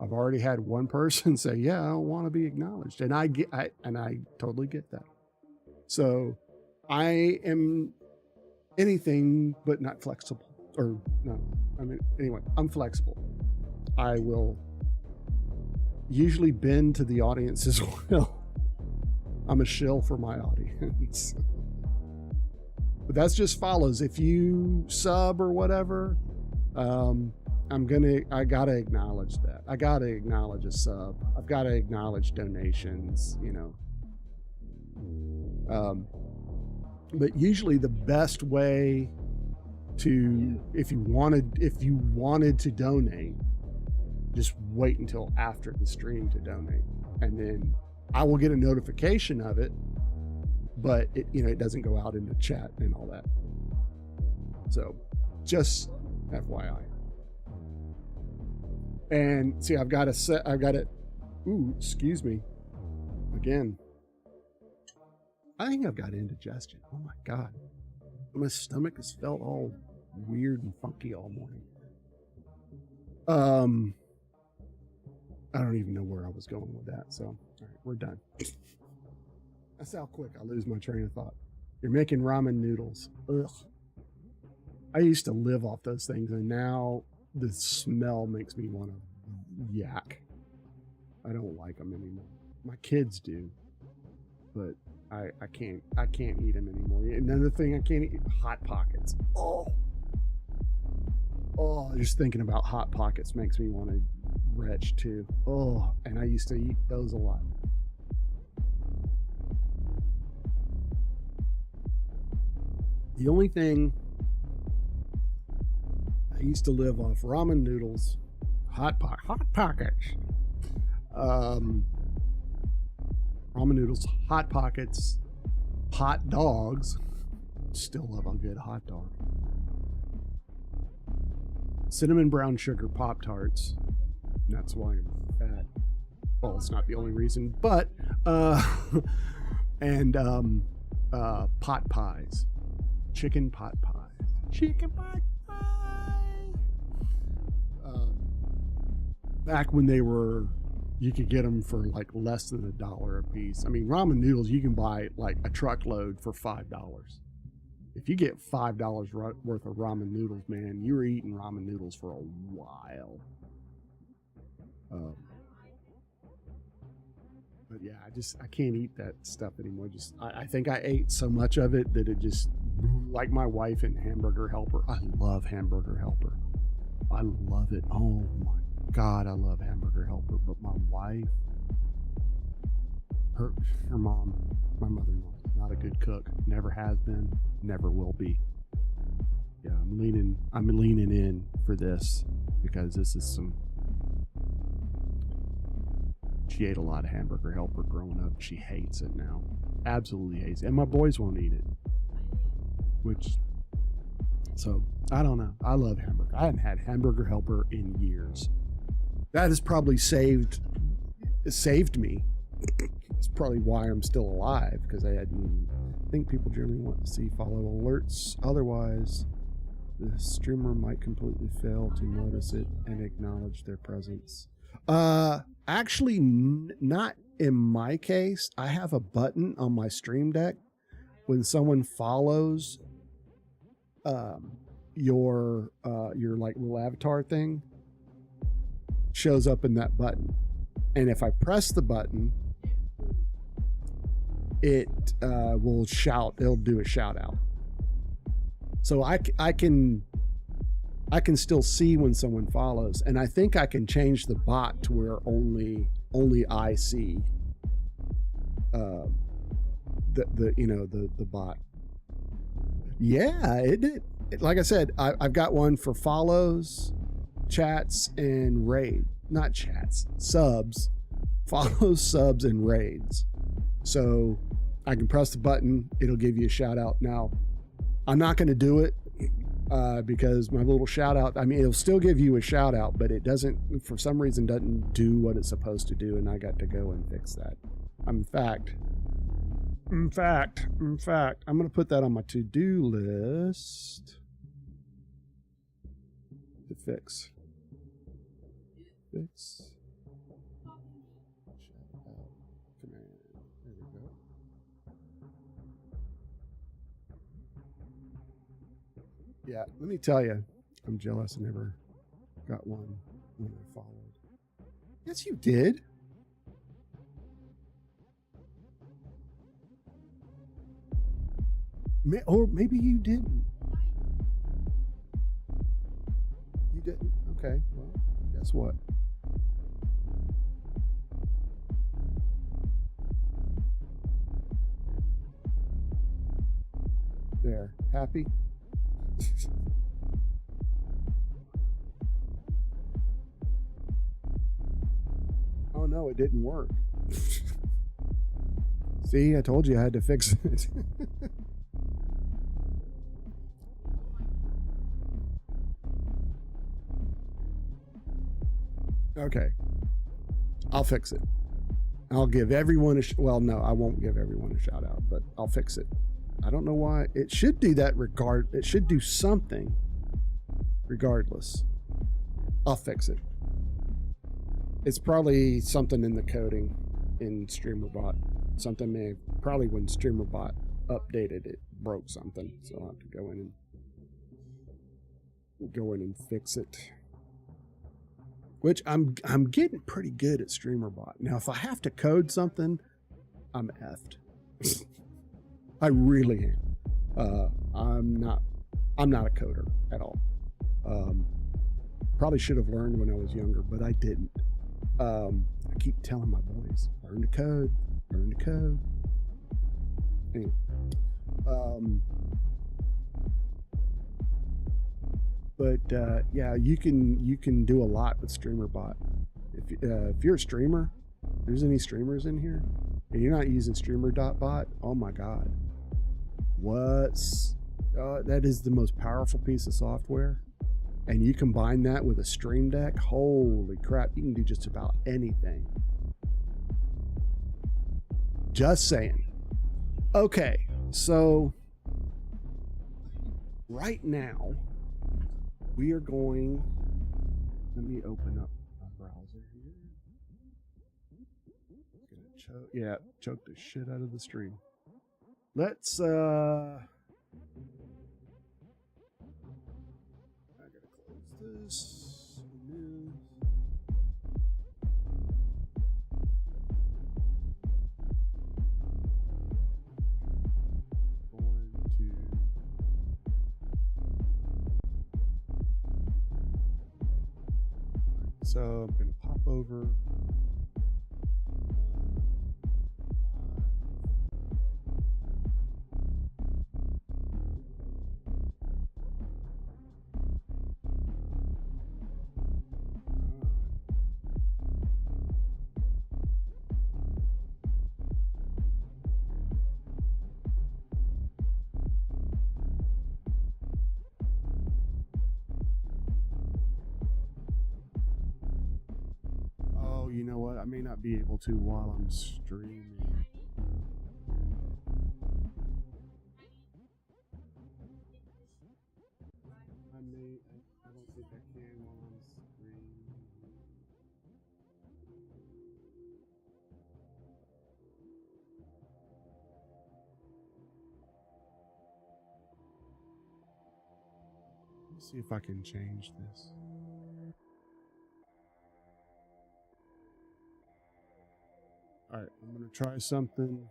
I've already had one person say, yeah, I want to be acknowledged. And I totally get that. So I am anything but not flexible. Or no, anyway, I'm flexible. I will usually bend to the audience as well. I'm a shill for my audience. But that's just follows. If you sub or whatever, I gotta acknowledge that. I gotta acknowledge a sub. I've gotta acknowledge donations, but usually the best way to, if you wanted to donate, just wait until after the stream to donate. And then I will get a notification of it, but it doesn't go out into chat and all that. So just FYI. And see, I've got it. Ooh, excuse me. Again. I think I've got indigestion. Oh my God. My stomach has felt all weird and funky all morning. I don't even know where I was going with that. So, all right, we're done. That's how quick I lose my train of thought. You're making ramen noodles. Ugh. I used to live off those things, and now the smell makes me want to yak. I don't like them anymore. My kids do, but I can't eat them anymore. Another thing I can't eat, Hot Pockets. Oh, just thinking about Hot Pockets makes me want to retch too. Oh, and I used to eat those a lot. The only thing, I used to live off ramen noodles, Hot Pockets, ramen noodles, Hot Pockets, hot dogs. Still love a good hot dog. Cinnamon brown sugar Pop-Tarts. That's why I'm fat. Well, it's not the only reason, but and pot pies. Chicken pot pie. Chicken pot pie. Back when they were, you could get them for like less than $1 a piece. I mean, ramen noodles, you can buy like a truckload for $5. If you get $5 worth of ramen noodles, man, you were eating ramen noodles for a while. But yeah, I can't eat that stuff anymore. I think I ate so much of it that it just, like my wife and Hamburger Helper. I love Hamburger Helper. I love it. Oh my God, I love Hamburger Helper. But my wife, her mom, my mother-in-law, not a good cook. Never has been, never will be. Yeah, I'm leaning in for this because this is some. She ate a lot of Hamburger Helper growing up. She hates it now. Absolutely hates it. And my boys won't eat it. So, I don't know. I love hamburger. I hadn't had Hamburger Helper in years. That has probably saved me. It's probably why I'm still alive, because I think people generally want to see follow alerts. Otherwise, the streamer might completely fail to notice it and acknowledge their presence. Actually, not in my case. I have a button on my Stream Deck when someone follows your like little avatar thing shows up in that button, and if I press the button, it will shout. It'll do a shout out. So I can still see when someone follows, and I think I can change the bot to where only I see the bot. Yeah, it did. Like I said, I've got one for follows, chats, and raid. Not chats, subs. Follows, subs, and raids. So I can press the button. It'll give you a shout out. Now, I'm not going to do it because my little shout out, I mean, it'll still give you a shout out, but it doesn't, for some reason, doesn't do what it's supposed to do. And I got to go and fix that. In fact, I'm going to put that on my to-do list to fix. Fix. Shout out command. There we go. Yeah, let me tell you, I'm jealous I never got one when I followed. Yes, you did. Or maybe you didn't. You didn't? Okay, well, guess what? There. Happy? Oh no, it didn't work. See, I told you I had to fix it. Okay, I'll fix it. I'll give everyone a well, no, I won't give everyone a shout out, but I'll fix it. I don't know why. It should do that it should do something regardless. I'll fix it. It's probably something in the coding in StreamerBot. Something probably when StreamerBot updated, it broke something, so I'll have to go in and fix it. Which I'm getting pretty good at StreamerBot. Now, if I have to code something, I'm effed. I really am. I'm not a coder at all. Probably should have learned when I was younger, but I didn't. I keep telling my boys, learn to code, learn to code. Anyway, but yeah, you can do a lot with StreamerBot. If you're a streamer, if there's any streamers in here, and you're not using StreamerBot, oh my God, that is the most powerful piece of software. And you combine that with a Stream Deck, holy crap, you can do just about anything. Just saying. Okay, so right now we are going, let me open up my browser here. Choke the shit out of the stream. Let's this new. So I'm going to pop over. You know what? I may not be able to while I'm streaming. I don't think I can while I'm streaming. Let's see if I can change this. All right, I'm going to try something.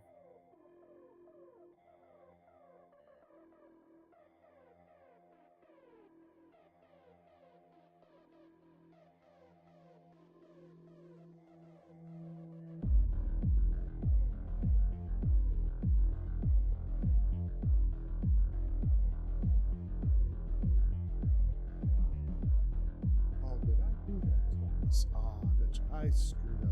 Oh, did I do that twice? I screwed up.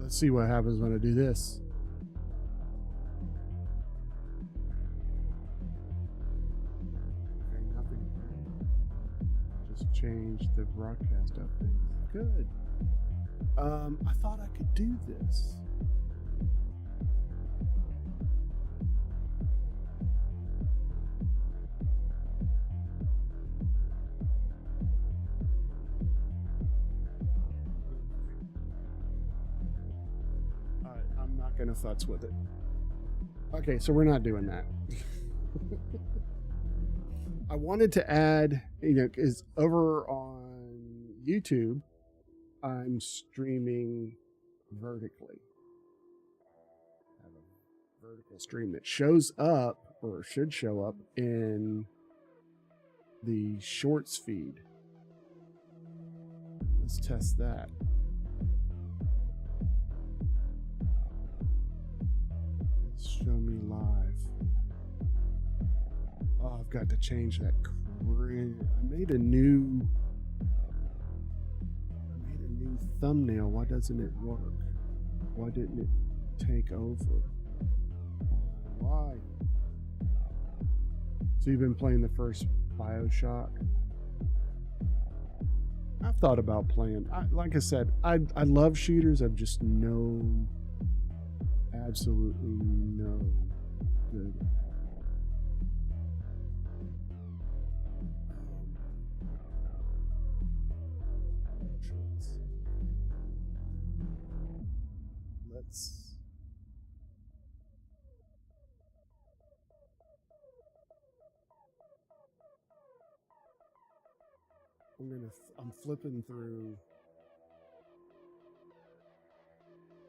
Let's see what happens when I do this. Okay, nothing. Just change the broadcast update. Good. I thought I could do this. Gonna futz with it. Okay, so we're not doing that. I wanted to add, because over on YouTube, I'm streaming vertically. I have a vertical stream that shows up, or should show up, in the Shorts feed. Let's test that. Show me live. Oh, I've got to change that. I made a new thumbnail. Why doesn't it work? Why didn't it take over? Why? So you've been playing the first BioShock? I've thought about playing. Like I said, I love shooters. I've just absolutely no good. Let's. I'm flipping through.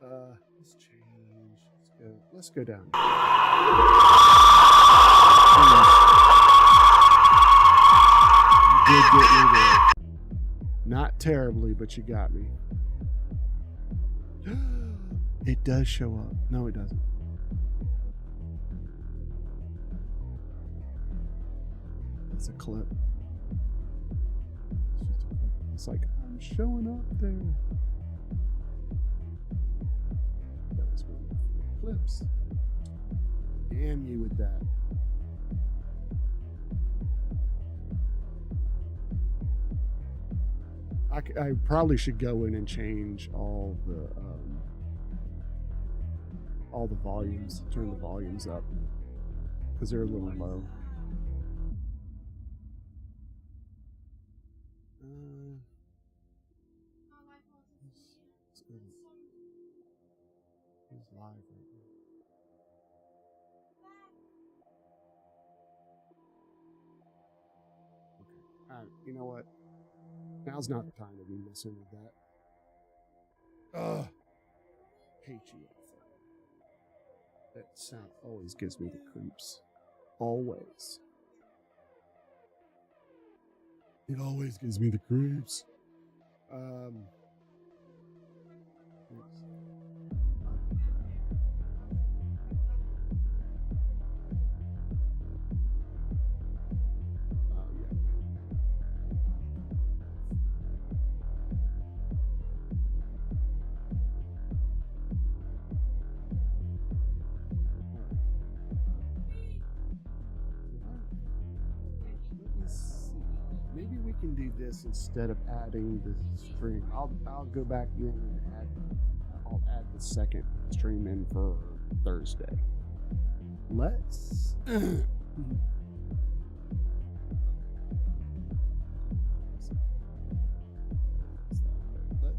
Let's change. Let's go down. You did get me there. Not terribly, but you got me. It does show up. No, it doesn't. It's a clip. It's like, I'm showing up there. That was one of the clips. Damn you with that. I probably should go in and change all the volumes, turn the volumes up, because they're a little low. It's live right now. Okay. You know what? Now's not the time to be messing with that. Ugh. Hate you. That sound always gives me the creeps. Always. It always gives me the creeps. Maybe we can do this instead of adding the stream. I'll go back in and I'll add the second stream in for Thursday. Let's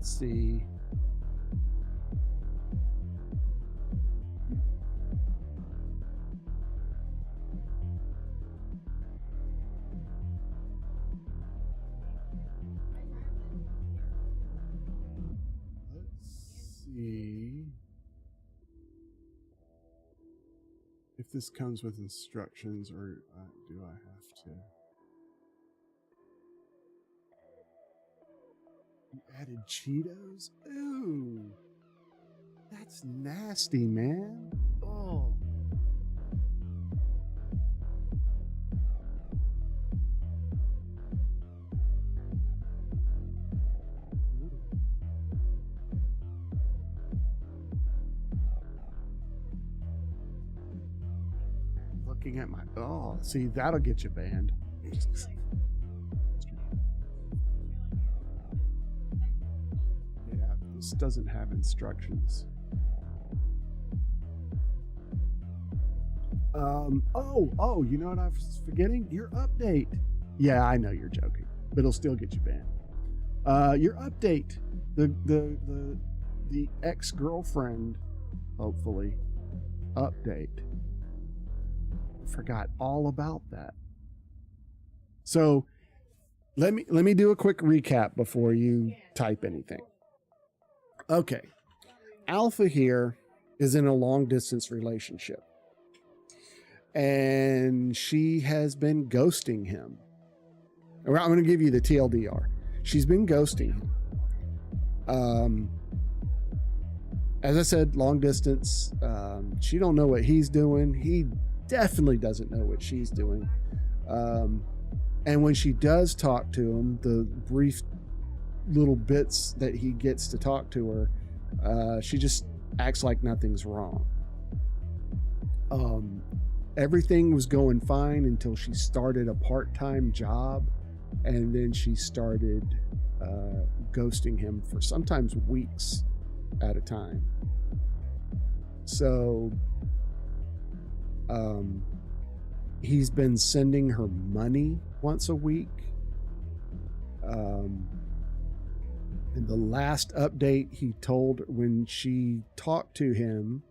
see. If this comes with instructions, or do I have to? You added Cheetos? Ooh, that's nasty, man. Oh. Looking at my see, that'll get you banned. Yeah, this doesn't have instructions. You know what I was forgetting? Your update. Yeah, I know you're joking, but it'll still get you banned. Your update, the ex-girlfriend, hopefully, update. Forgot all about that. So let me do a quick recap before you type anything. Okay. Alpha here is in a long distance relationship. And she has been ghosting him. I'm going to give you the TLDR. She's been ghosting him. As I said, long distance. She don't know what he's doing. He definitely doesn't know what she's doing. And when she does talk to him, the brief little bits that he gets to talk to her, she just acts like nothing's wrong. Everything was going fine until she started a part-time job, and then she started ghosting him for sometimes weeks at a time. So he's been sending her money once a week. In the last update, he told when she talked to him,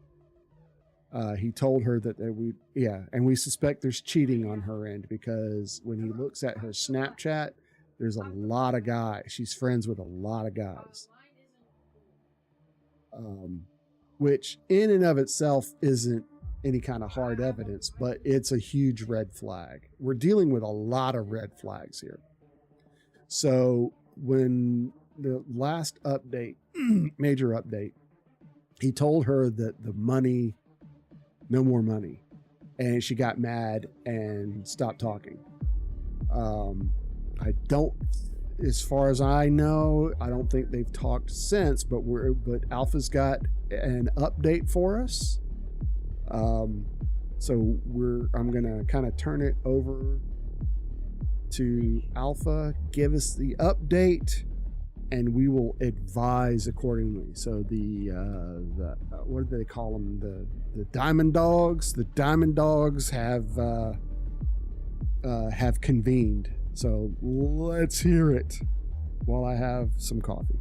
he told her that and we suspect there's cheating on her end because when he looks at her Snapchat, there's a lot of guys. She's friends with a lot of guys. Which in and of itself isn't any kind of hard evidence, but it's a huge red flag. We're dealing with a lot of red flags here. So when the last update, major update, he told her that the money, no more money. And she got mad and stopped talking. As far as I know, I don't think they've talked since, but Alpha's got an update for us. So I'm gonna kind of turn it over to Alpha, give us the update, and we will advise accordingly. So the what do they call them? The Diamond Dogs. The Diamond Dogs have convened. So let's hear it while I have some coffee.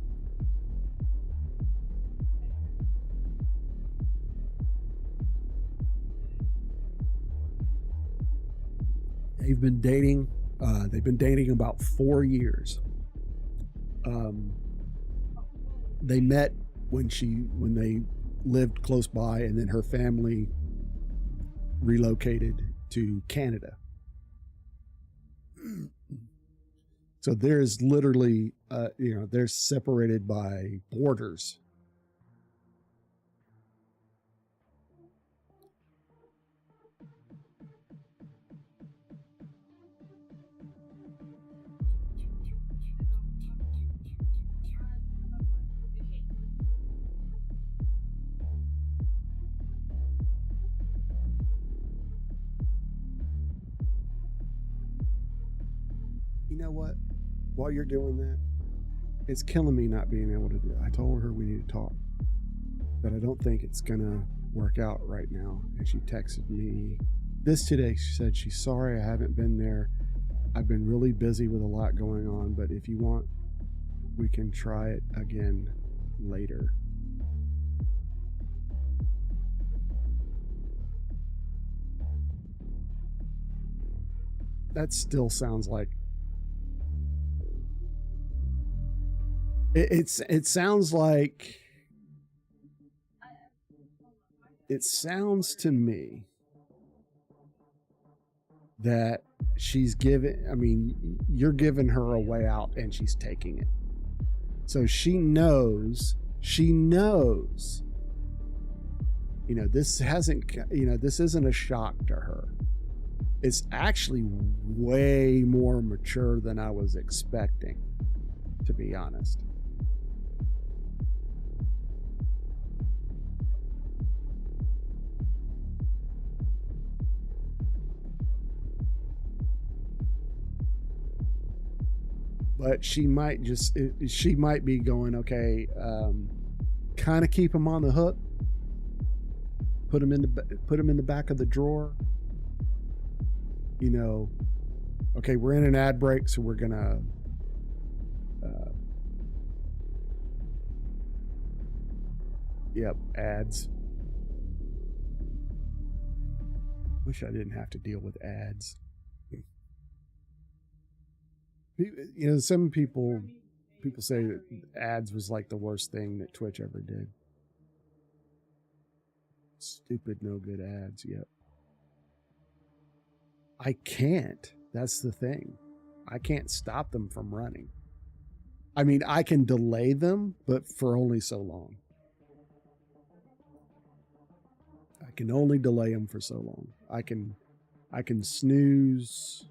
They've been dating about 4 years. They met when they lived close by, and then her family relocated to Canada. So there's literally, they're separated by borders. You know what? While you're doing that, it's killing me not being able to do it. I told her we need to talk, but I don't think it's gonna work out right now. And she texted me this today. She said she's sorry I haven't been there. I've been really busy with a lot going on, but if you want, we can try it again later. That still sounds like it sounds to me that you're giving her a way out and she's taking it. So she knows, this isn't a shock to her. It's actually way more mature than I was expecting, to be honest. But she might be going, okay, kind of keep him on the hook, put him in the back of the drawer. Okay, we're in an ad break, so we're gonna ads. Wish I didn't have to deal with ads. Some people say that ads was like the worst thing that Twitch ever did. Stupid, no good ads. Yep. I can't. That's the thing. I can't stop them from running. I mean, I can delay them, but for only so long. I can only delay them for so long. I can snooze.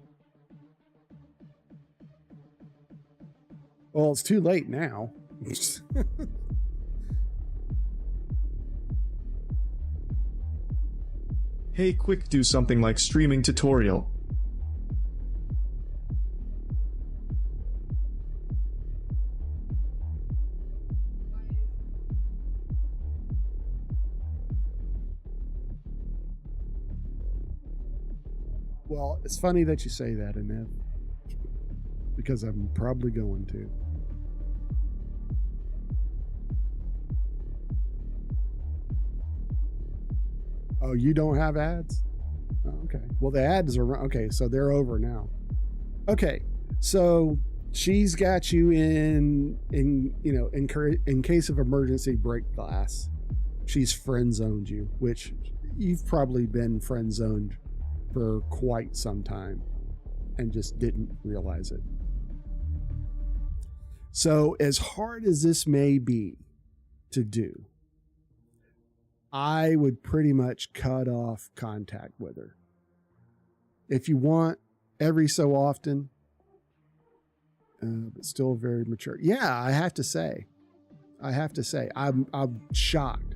Well, it's too late now. Hey, quick, do something like streaming tutorial. Well, it's funny that you say that, Annette, because I'm probably going to. Oh, you don't have ads? Oh, okay. Well, the ads are okay, so they're over now. Okay, so she's got you in case of emergency break glass. She's friend zoned you, which you've probably been friend zoned for quite some time and just didn't realize it. So as hard as this may be to do, I would pretty much cut off contact with her. If you want, every so often, but still very mature. Yeah, I have to say, I'm shocked.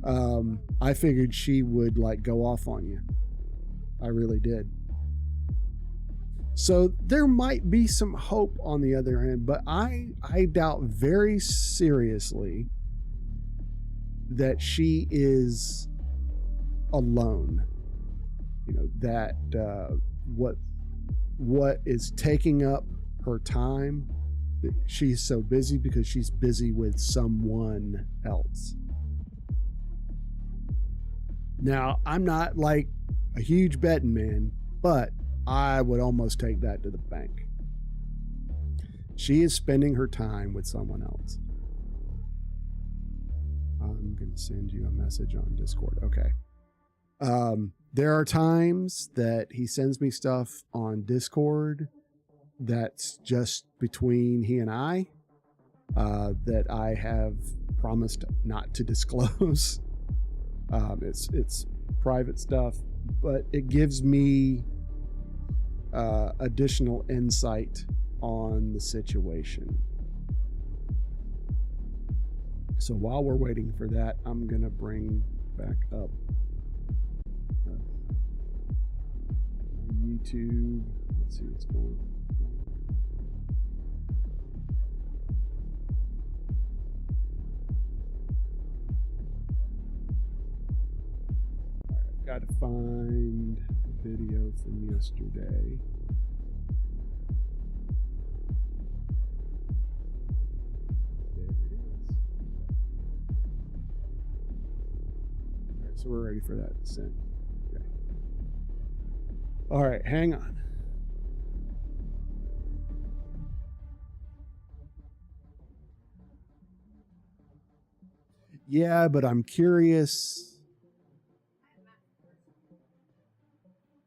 I figured she would like go off on you. I really did. So there might be some hope on the other end, but I doubt very seriously that she is alone. You know, that what is taking up her time, she's so busy because she's busy with someone else. Now, I'm not like a huge betting man, but I would almost take that to the bank. She is spending her time with someone else. I'm going to send you a message on Discord. Okay. There are times that he sends me stuff on Discord that's just between he and I, that I have promised not to disclose. It's private stuff, but it gives me additional insight on the situation. So while we're waiting for that, I'm gonna bring back up YouTube. Let's see what's going on. All right, got to find a video from yesterday. So we're ready for that to send. Okay. All right, hang on. Yeah, but I'm curious.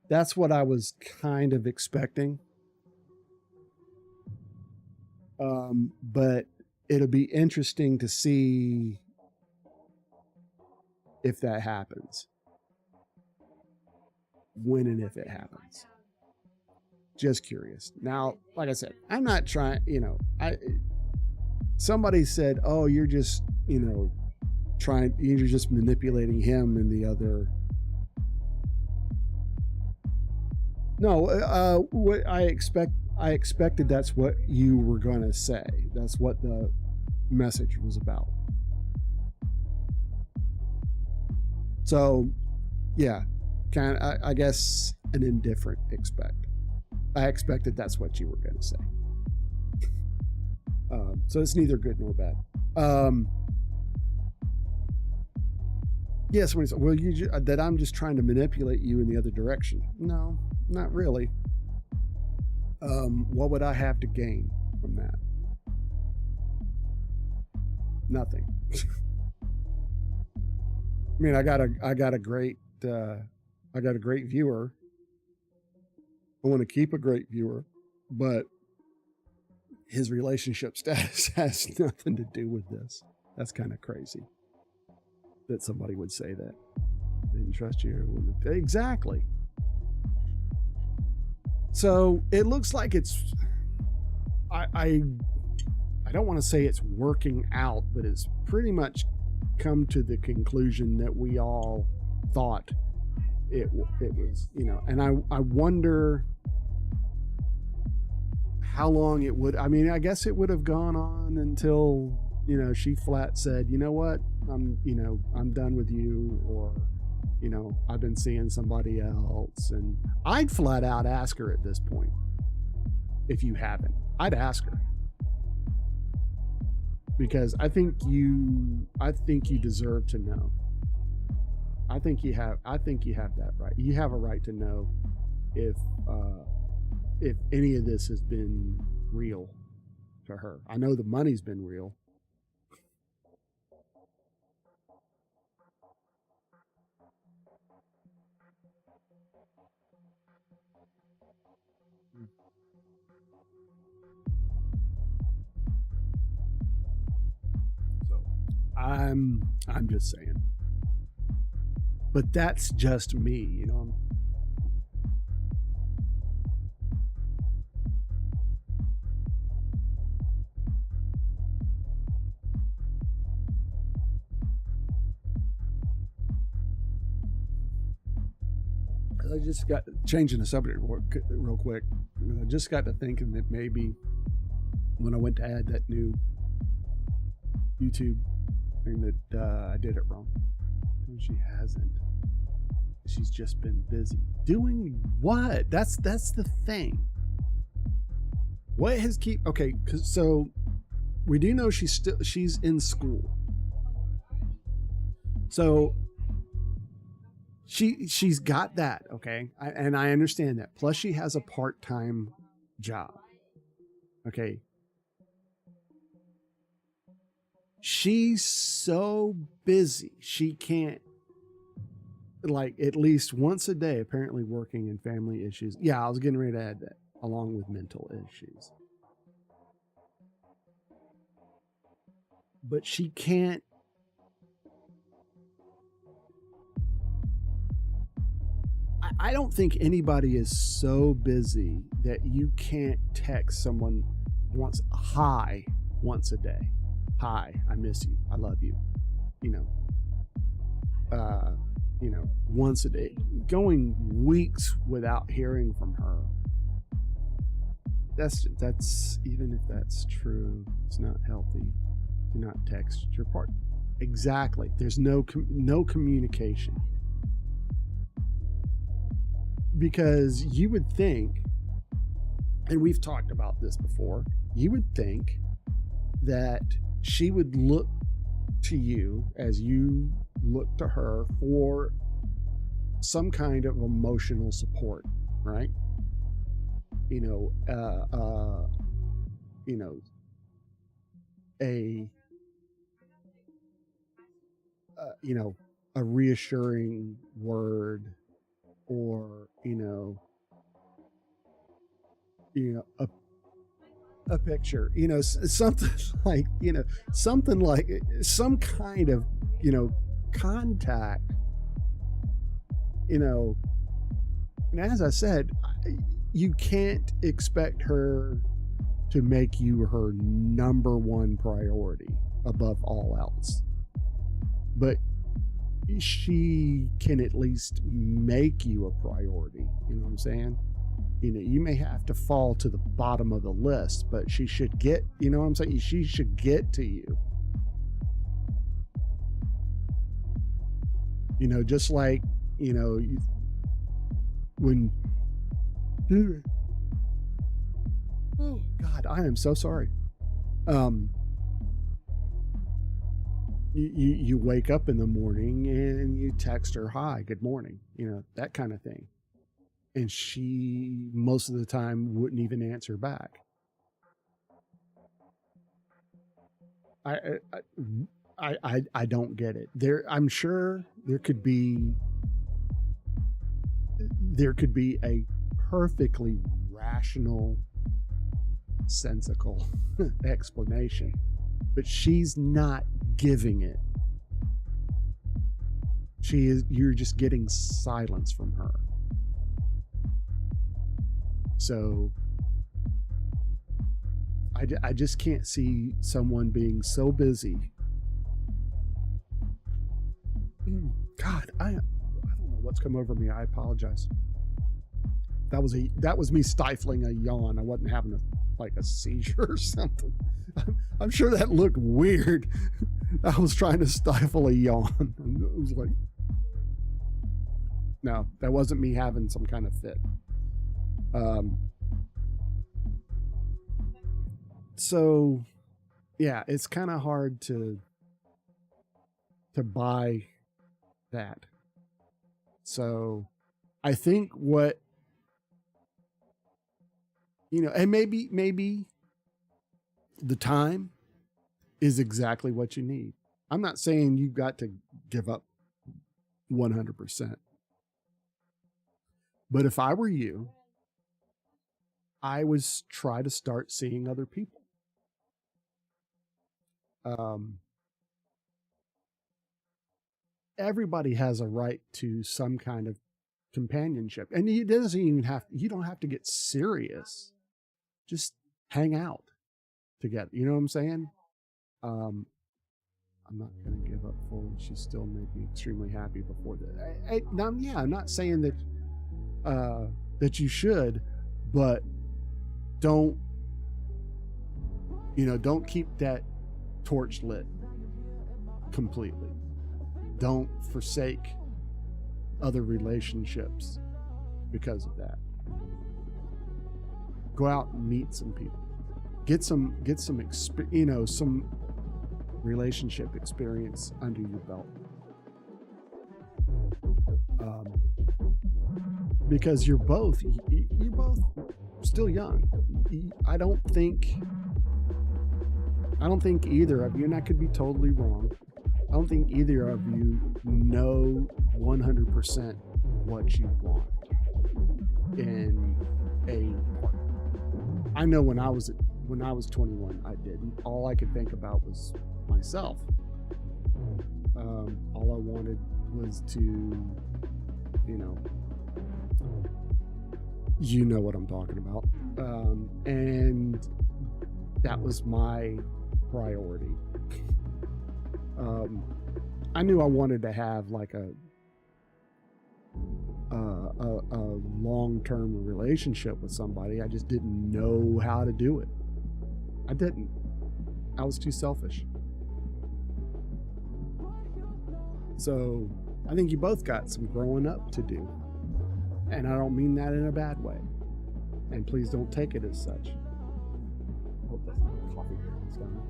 That's what I was kind of expecting. But it'll be interesting to see if that happens, when and if it happens. Just curious. Now, like I said, I'm not trying, somebody said, oh, you're just, you're just manipulating him and the other. No, what I expected that's what you were going to say. That's what the message was about. So, yeah, I guess an indifferent expect. I expected that's what you were going to say. So it's neither good nor bad. Yes, when he said, well, that I'm just trying to manipulate you in the other direction. No, not really. What would I have to gain from that? Nothing. I mean, I got a great viewer. I want to keep a great viewer, but his relationship status has nothing to do with this. That's kind of crazy that somebody would say that. I didn't trust you. Exactly. So it looks like it's, I don't want to say it's working out, but it's pretty much come to the conclusion that we all thought it was, and I wonder how long it would. I mean, I guess it would have gone on until, she flat said, you know what, I'm done with you, or, I've been seeing somebody else. And I'd flat out ask her at this point, if you haven't, I'd ask her. Because I think you deserve to know. I think you have that right. You have a right to know if any of this has been real to her. I know the money's been real. So I'm just saying. But that's just me, you know. I just got changing the subject real quick. I just got to thinking that maybe when I went to add that new YouTube thing that I did it wrong. She hasn't. She's just been busy doing what? That's the thing. What has keep okay? So we do know she's in school. So she's got that, okay, and I understand that. Plus, she has a part-time job. Okay, she's so busy she can't, like, at least once a day apparently working in family issues. Yeah, I was getting ready to add that, along with mental issues. But she can't. I don't think anybody is so busy that you can't text someone once a day. Hi, I miss you. I love you. Once a day. Going weeks without hearing from her. That's even if that's true, it's not healthy. Do not text your partner. Exactly. There's no communication. Because you would think, and we've talked about this before, you would think that she would look to you as you look to her for some kind of emotional support, right? A reassuring word, or a picture, something like some kind of contact, and as I said, you can't expect her to make you her number one priority above all else, but she can at least make you a priority. You know what I'm saying? You may have to fall to the bottom of the list, but she should get, you know what I'm saying? She should get to you. Just like, when, oh God, I am so sorry. You wake up in the morning and you text her, hi, good morning, that kind of thing. And she, most of the time, wouldn't even answer back. I don't get it. I'm sure there could be a perfectly rational, sensical explanation, but she's not giving it. You're just getting silence from her. So I just can't see someone being so busy. God, I don't know what's come over me. I apologize. That was me stifling a yawn. I wasn't having a seizure or something. I'm sure that looked weird. I was trying to stifle a yawn. It was like, no, that wasn't me having some kind of fit. So yeah, it's kind of hard to buy that. So I think what, and maybe the time is exactly what you need. I'm not saying you've got to give up 100%. But if I were you, I would try to start seeing other people. Everybody has a right to some kind of companionship, and it doesn't even you don't have to get serious. Just hang out together. You know what I'm saying? I'm not going to give up fully. She still made me extremely happy before that. I'm not saying that that you should, but don't keep that torch lit completely. Don't forsake other relationships because of that. Go out and meet some people. Get some some relationship experience under your belt. Because you're both still young. I don't think either of you, and I could be totally wrong, I don't think either of you know 100% what you want in a partner. I know when I was 21, I didn't. All I could think about was myself. All I wanted was to, you know what I'm talking about. And that was my priority. I knew I wanted to have like a long-term relationship with somebody. I just didn't know how to do it. I didn't. I was too selfish. So I think you both got some growing up to do. And I don't mean that in a bad way. And please don't take it as such. Hope that's not coffee it's done.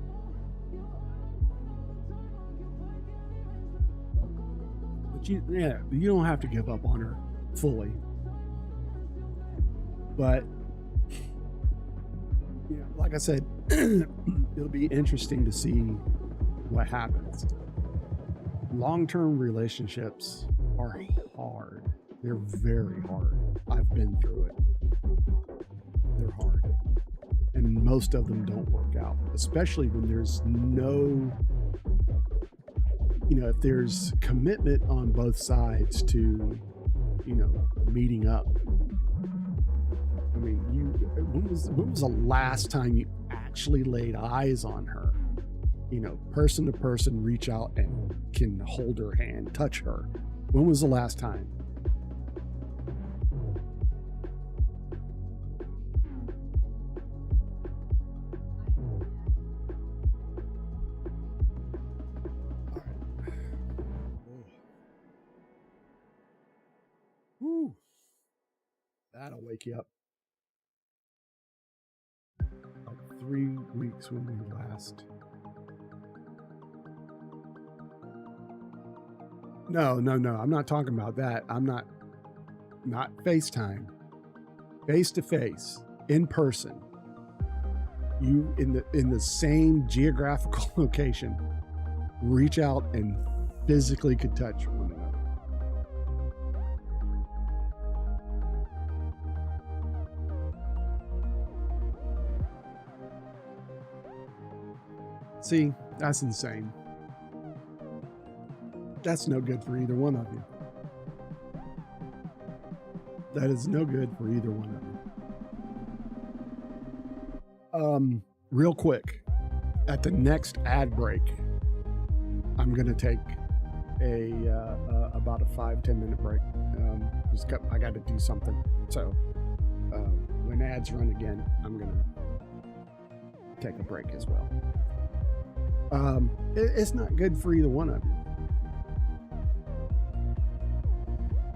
But you don't have to give up on her fully. But like I said, it'll be interesting to see what happens. Long-term relationships are hard. They're very hard. I've been through it. They're hard. And most of them don't work out, especially when there's no, if there's commitment on both sides to, meeting up. I mean, when was the last time you actually laid eyes on her? Person to person, reach out and can hold her hand, touch her. When was the last time? Woo. That'll wake you up. Like 3 weeks when we last. No. I'm not talking about that. I'm not FaceTime. Face to face, in person. You in the same geographical location, reach out and physically could touch one another. See, that's insane. That's no good for either one of you. That is no good for either one of you. Real quick, at the next ad break, I'm gonna take about a 5-10 minute break. I got to do something. So when ads run again, I'm gonna take a break as well. It's not good for either one of you.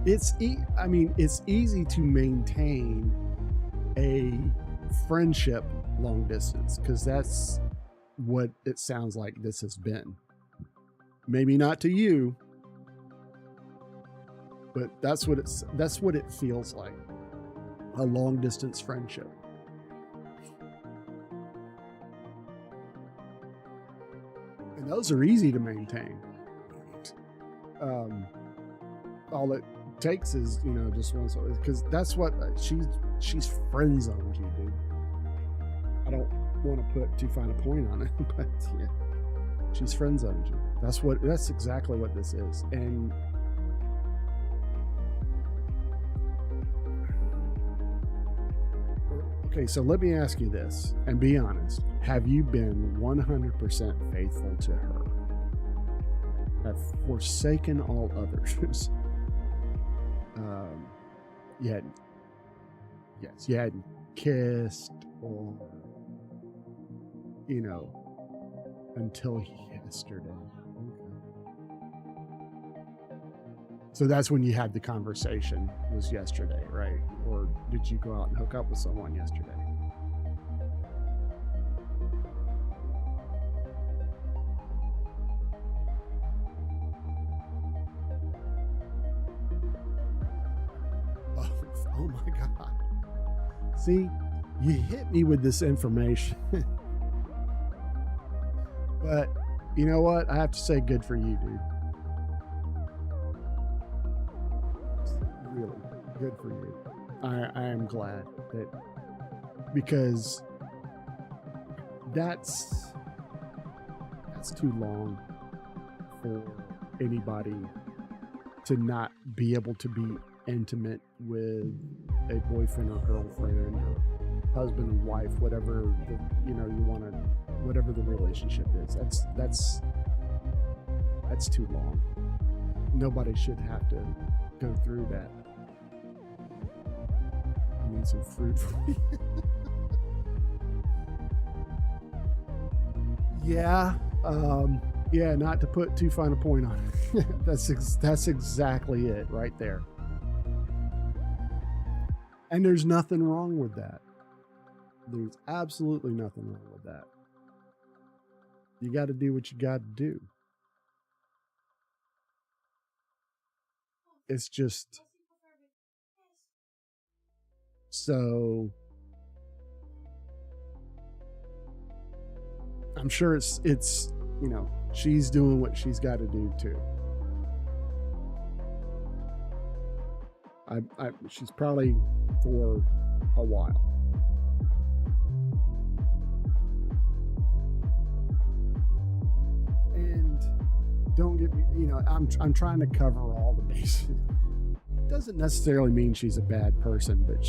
It's easy to maintain a friendship long distance because that's what it sounds like this has been. Maybe not to you, but that's what it feels like. A long distance friendship. And those are easy to maintain. All it takes is, just one, because that's what she's friend zoned you, dude. I don't want to put too fine a point on it, but yeah, she's friend zoned you. That's exactly what this is. And okay, so let me ask you this, and be honest. Have you been 100% faithful to her? Have forsaken all others? You hadn't kissed, or, until yesterday. Okay. So that's when you had the conversation, was yesterday, right? Or did you go out and hook up with someone yesterday? Oh my God. See, you hit me with this information. But you know what? I have to say, good for you, dude. Really, good for you. I am glad that, because that's too long for anybody to not be able to be intimate with a boyfriend or girlfriend or husband and wife, whatever you want to, whatever the relationship is. That's too long. Nobody should have to go through that. I need some fruit for you. Yeah, not to put too fine a point on it. That's exactly it right there. And there's nothing wrong with that. There's absolutely nothing wrong with that. You got to do what you got to do. It's just, so I'm sure it's she's doing what she's got to do too. She's probably for a while. And don't get me, I'm trying to cover all the bases. Doesn't necessarily mean she's a bad person, but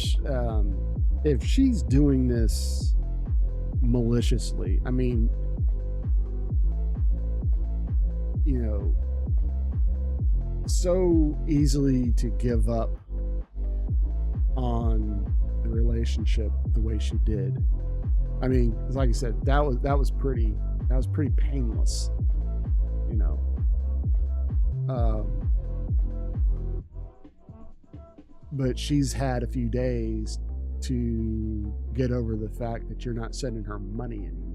if she's doing this maliciously, I mean, so easily to give up on the relationship the way she did. I mean, like I said, that was pretty painless, but she's had a few days to get over the fact that you're not sending her money anymore.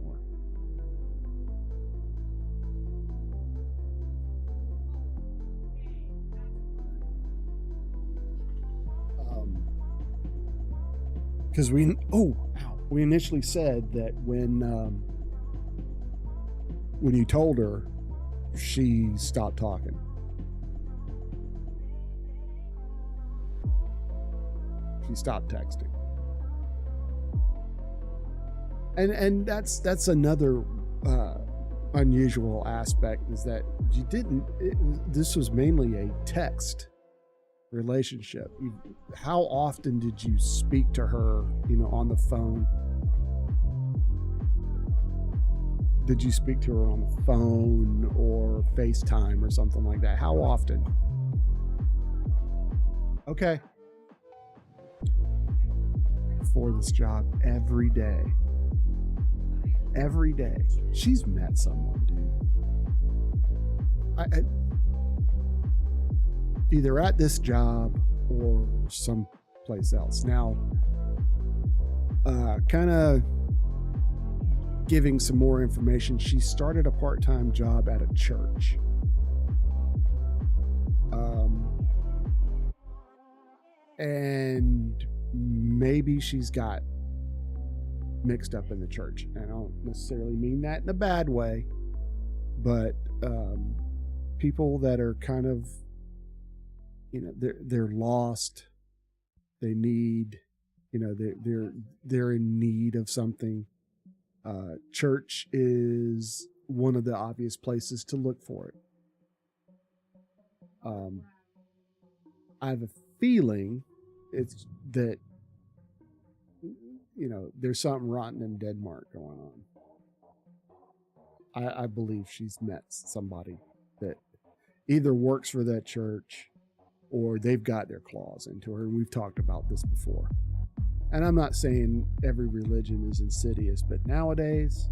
Because we initially said that when you told her, she stopped talking. She stopped texting. And that's another unusual aspect, is that you didn't. This was mainly a text relationship. How often did you speak to her, on the phone? Did you speak to her on the phone or FaceTime or something like that? How often? Okay. For this job, every day. Every day. She's met someone, dude. Either at this job or someplace else. Now, kind of giving some more information, she started a part-time job at a church. and maybe she's got mixed up in the church. And I don't necessarily mean that in a bad way, but people that are kind of, they're lost. They need, they're in need of something. Church is one of the obvious places to look for it. I have a feeling it's that, there's something rotten in Denmark going on. I believe she's met somebody that either works for that church or they've got their claws into her. We've talked about this before. And I'm not saying every religion is insidious, but nowadays,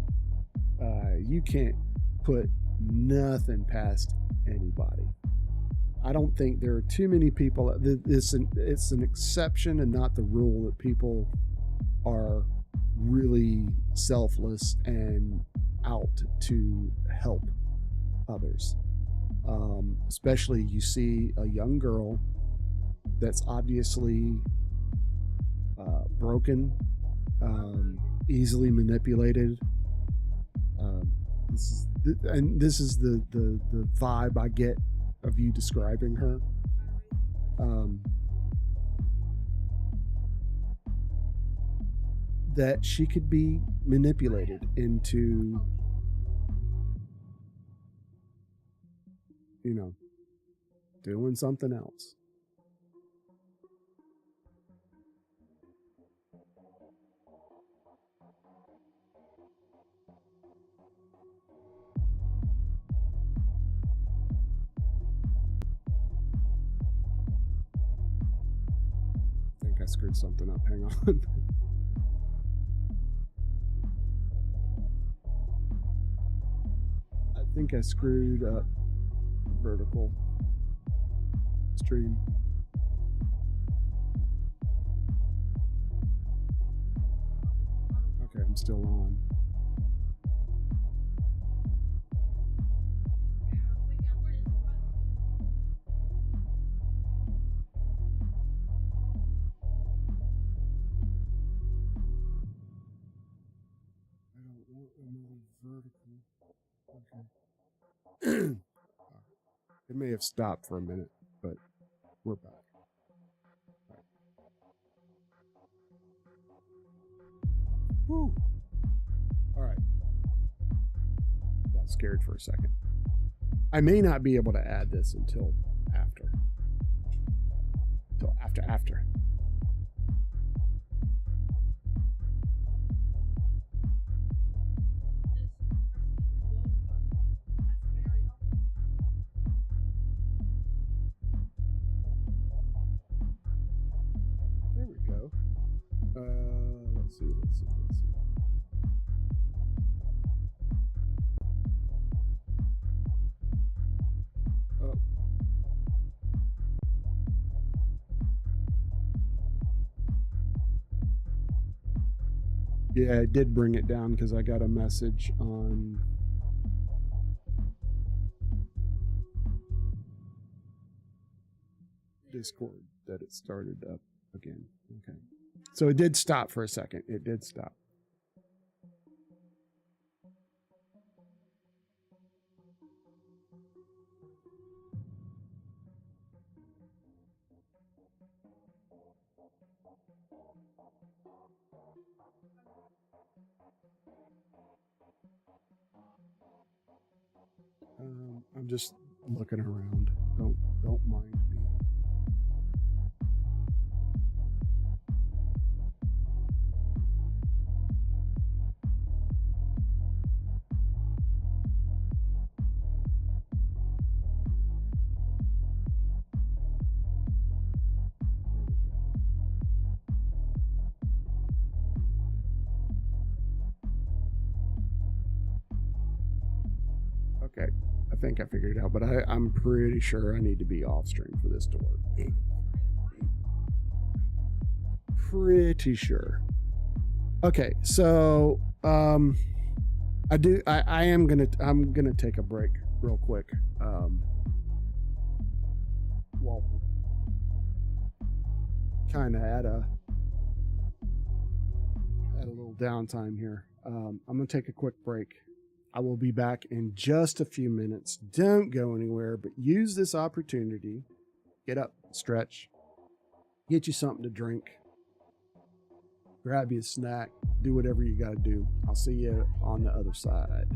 you can't put nothing past anybody. I don't think there are too many people. It's an exception and not the rule that people are really selfless and out to help others. Especially you see a young girl that's obviously broken, easily manipulated. This is the vibe I get of you describing her. That she could be manipulated into, doing something else. I think I screwed something up. Hang on. I think I screwed up vertical stream. Okay, I'm still on. I don't want another vertical. Okay. It may have stopped for a minute, but we're back. Right. Whew. All right. Got scared for a second. I may not be able to add this until after. After. There we go. Let's see. Oh. Yeah, it did bring it down because I got a message on Discord that it started up again. Okay. So it did stop for a second. It did stop. I'm just looking around. Don't mind me. Okay, I think I figured it out, but I'm pretty sure I need to be off stream for this to work. Pretty sure. Okay, so I'm gonna take a break real quick. Well, kind of at a little downtime here. I'm going to take a quick break. I will be back in just a few minutes. Don't go anywhere, but use this opportunity. Get up, stretch, get you something to drink, grab you a snack, do whatever you got to do. I'll see you on the other side.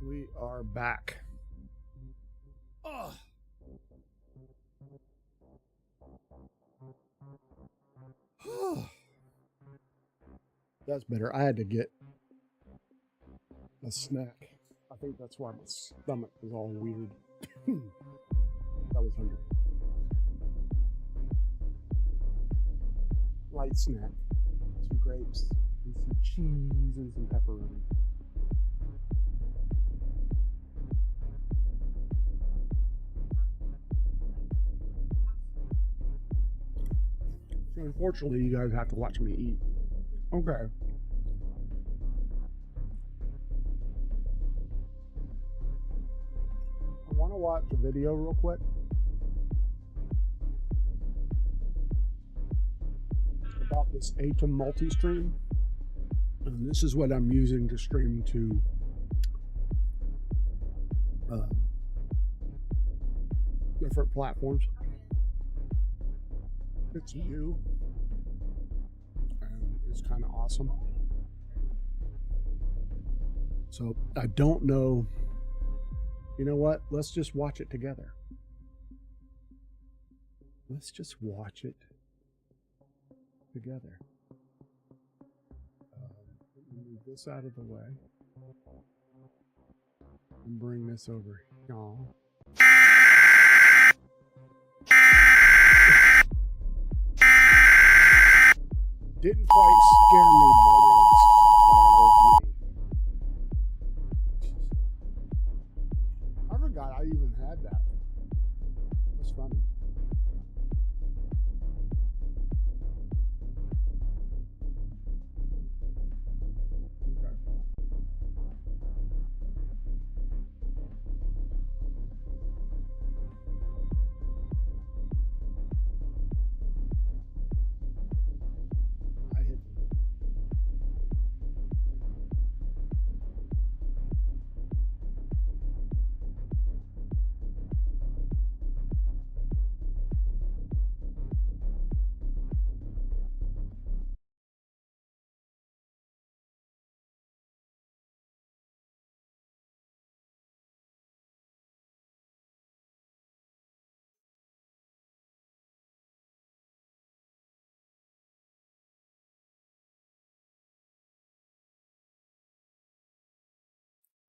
We are back. Oh. That's better. I had to get a snack. I think that's why my stomach was all weird. I was hungry. Light snack. Some grapes and some cheese and some pepperoni. So unfortunately, you guys have to watch me eat. Okay. I want to watch a video real quick. About this Atom multi-stream. And this is what I'm using to stream to different platforms. It's new and it's kind of awesome. So I don't know. You know what? Let's just watch it together. Let's just watch it together. Move this out of the way and bring this over. Y'all. Didn't quite scare me, but it startled me. I forgot I even had that. That's funny. Okay. I hit them.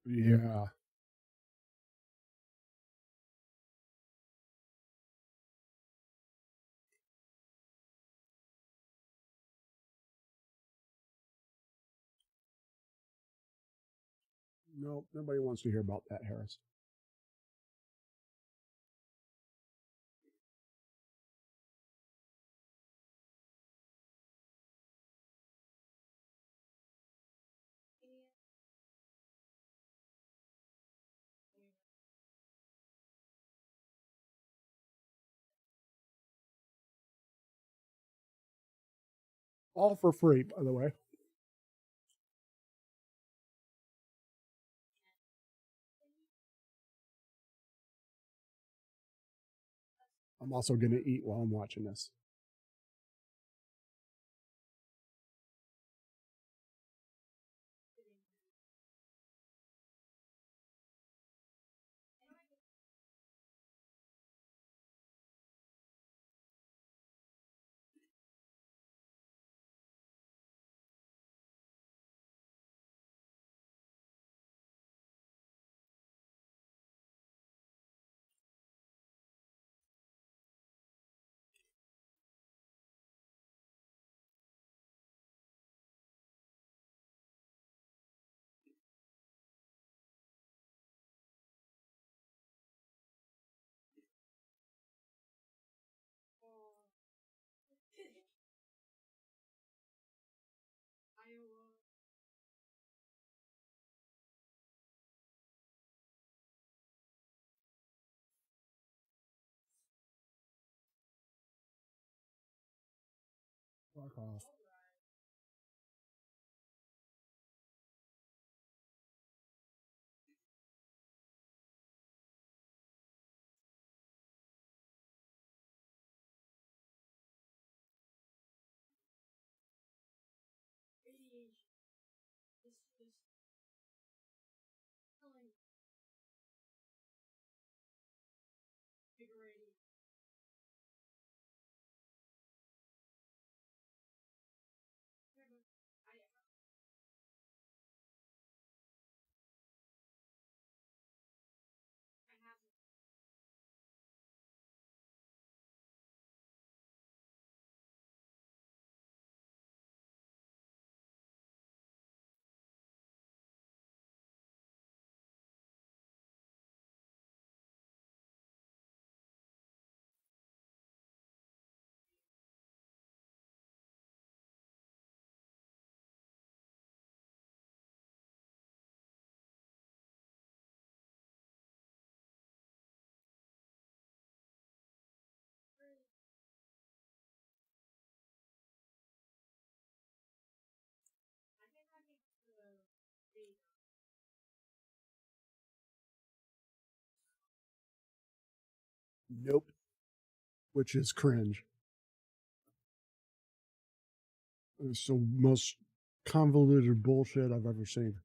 Yeah. No, nobody wants to hear about that, Harris. All for free, by the way. I'm also going to eat while I'm watching this. Fuck off. Nope. Which is cringe. It's the most convoluted bullshit I've ever seen.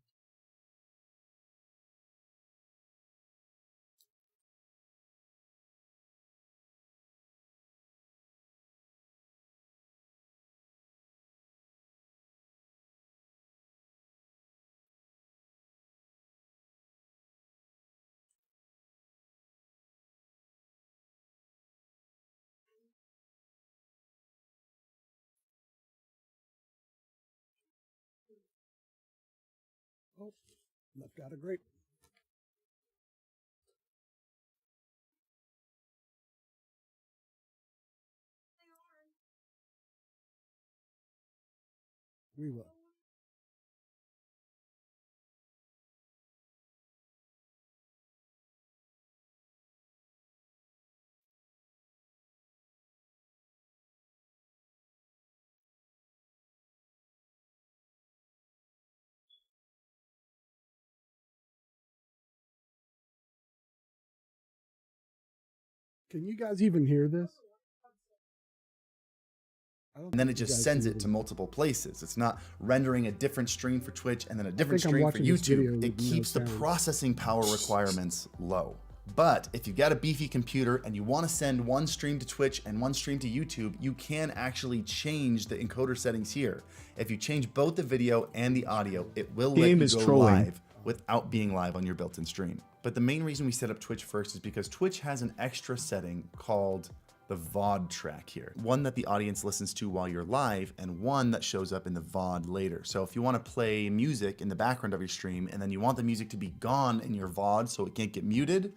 Oh, left out a grape. We will. Can you guys even hear this? And then it just sends it to multiple places. It's not rendering a different stream for Twitch and then a different stream for YouTube. It keeps the processing power requirements low. But if you've got a beefy computer and you want to send one stream to Twitch and one stream to YouTube, you can actually change the encoder settings here. If you change both the video and the audio, it will let you go live without being live on your built-in stream. But the main reason we set up Twitch first is because Twitch has an extra setting called the VOD track here. One that the audience listens to while you're live and one that shows up in the VOD later. So if you want to play music in the background of your stream and then you want the music to be gone in your VOD so it can't get muted,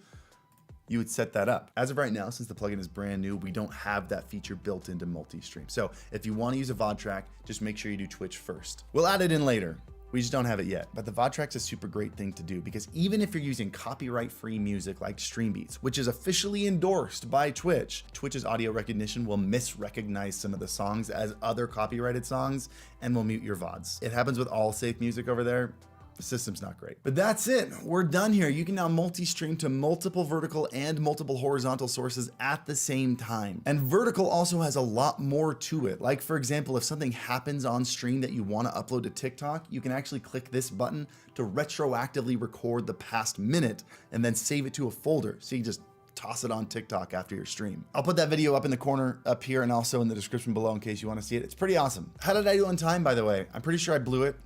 you would set that up. As of right now, since the plugin is brand new, we don't have that feature built into multi-stream. So if you want to use a VOD track, just make sure you do Twitch first. We'll add it in later. We just don't have it yet. But the VOD track's a super great thing to do because even if you're using copyright-free music like Stream Beats, which is officially endorsed by Twitch, Twitch's audio recognition will misrecognize some of the songs as other copyrighted songs and will mute your VODs. It happens with all safe music over there. The system's not great. But that's it. We're done here. You can now multi-stream to multiple vertical and multiple horizontal sources at the same time. And vertical also has a lot more to it. Like for example, if something happens on stream that you want to upload to TikTok, you can actually click this button to retroactively record the past minute and then save it to a folder. So you just toss it on TikTok after your stream. I'll put that video up in the corner up here and also in the description below in case you want to see it. It's pretty awesome. How did I do on time, by the way? I'm pretty sure I blew it.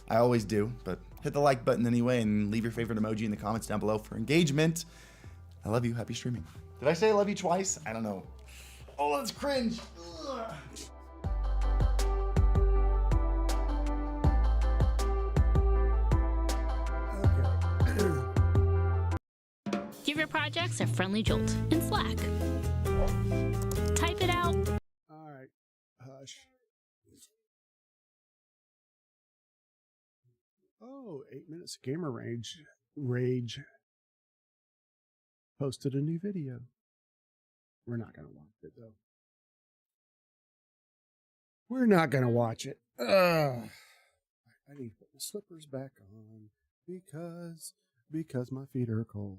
I always do, but hit the like button anyway and leave your favorite emoji in the comments down below for engagement. I love you. Happy streaming. Did I say I love you twice? I don't know. Oh, that's cringe. Ugh. Give your projects a friendly jolt in Slack. Type it out. All right. Hush. Oh, 8 minutes gamer rage posted a new video. We're not gonna watch it though. We're not gonna watch it. I need to put my slippers back on because my feet are cold.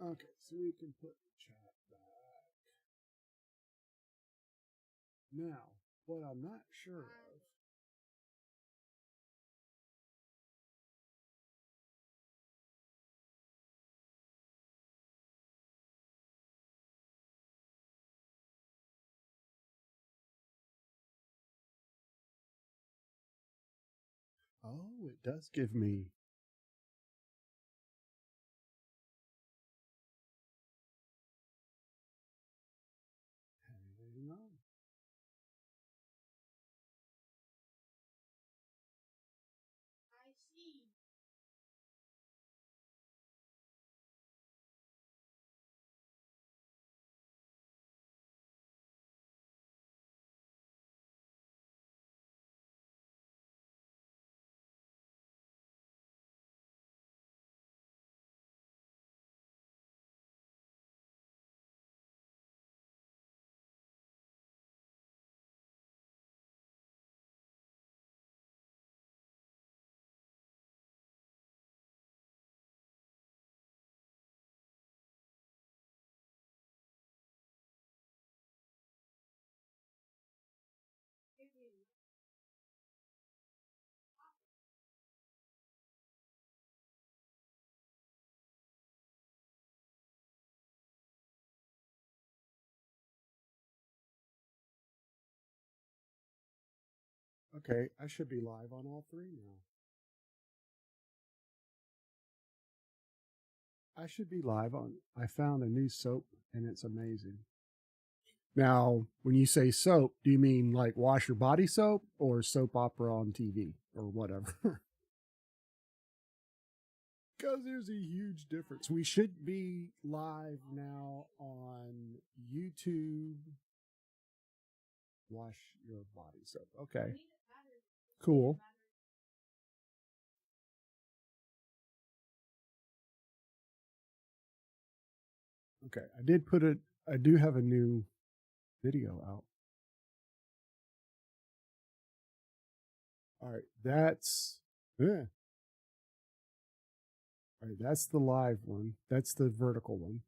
Okay, so we can put the chat back. Now, what I'm not sure of oh, it does give me hang on. Okay, I should be live on all three now. I should be live on. I found a new soap and it's amazing. Now, when you say soap, do you mean like wash your body soap or soap opera on TV or whatever? Because there's a huge difference. We should be live now on YouTube. Wash your body soap. Okay. Cool. Okay. I do have a new video out. All right. All right. That's the live one. That's the vertical one.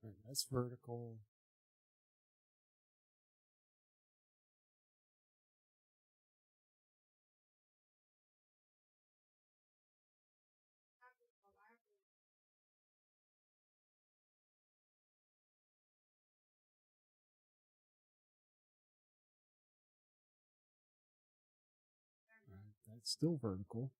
All right. That's vertical. All right. That's still vertical.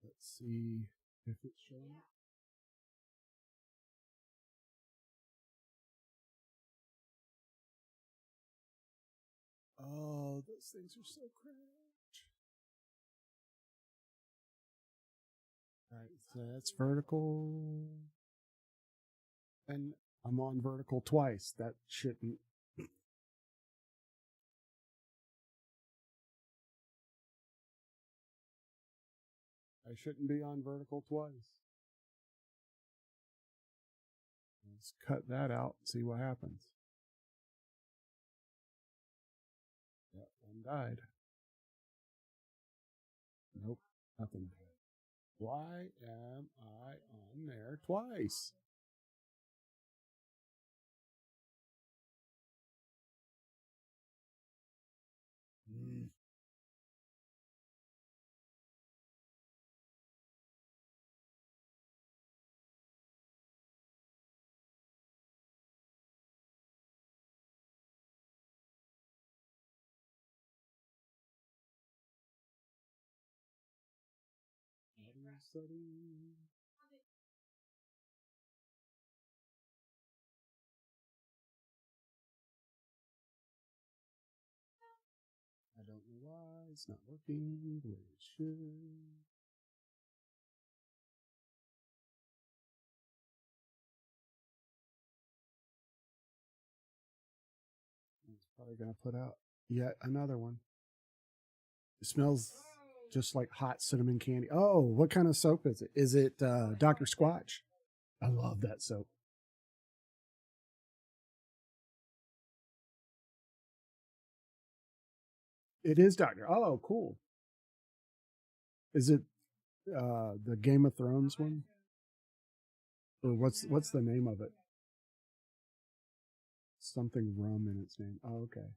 Let's see if it's showing. Oh, those things are so cringe. All right, so that's vertical. And I'm on vertical twice. That shouldn't. I shouldn't be on vertical twice. Let's cut that out and see what happens. That one died. Nope, nothing. Why am I on there twice? Setting. I don't know why it's not working the way it should. It's probably going to put out yet another one. It smells just like hot cinnamon candy. Oh, what kind of soap is it? Is it Dr. Squatch? I love that soap. It is Dr. Oh, cool. Is it the Game of Thrones one? Or what's the name of it? Something rum in its name. Oh, okay.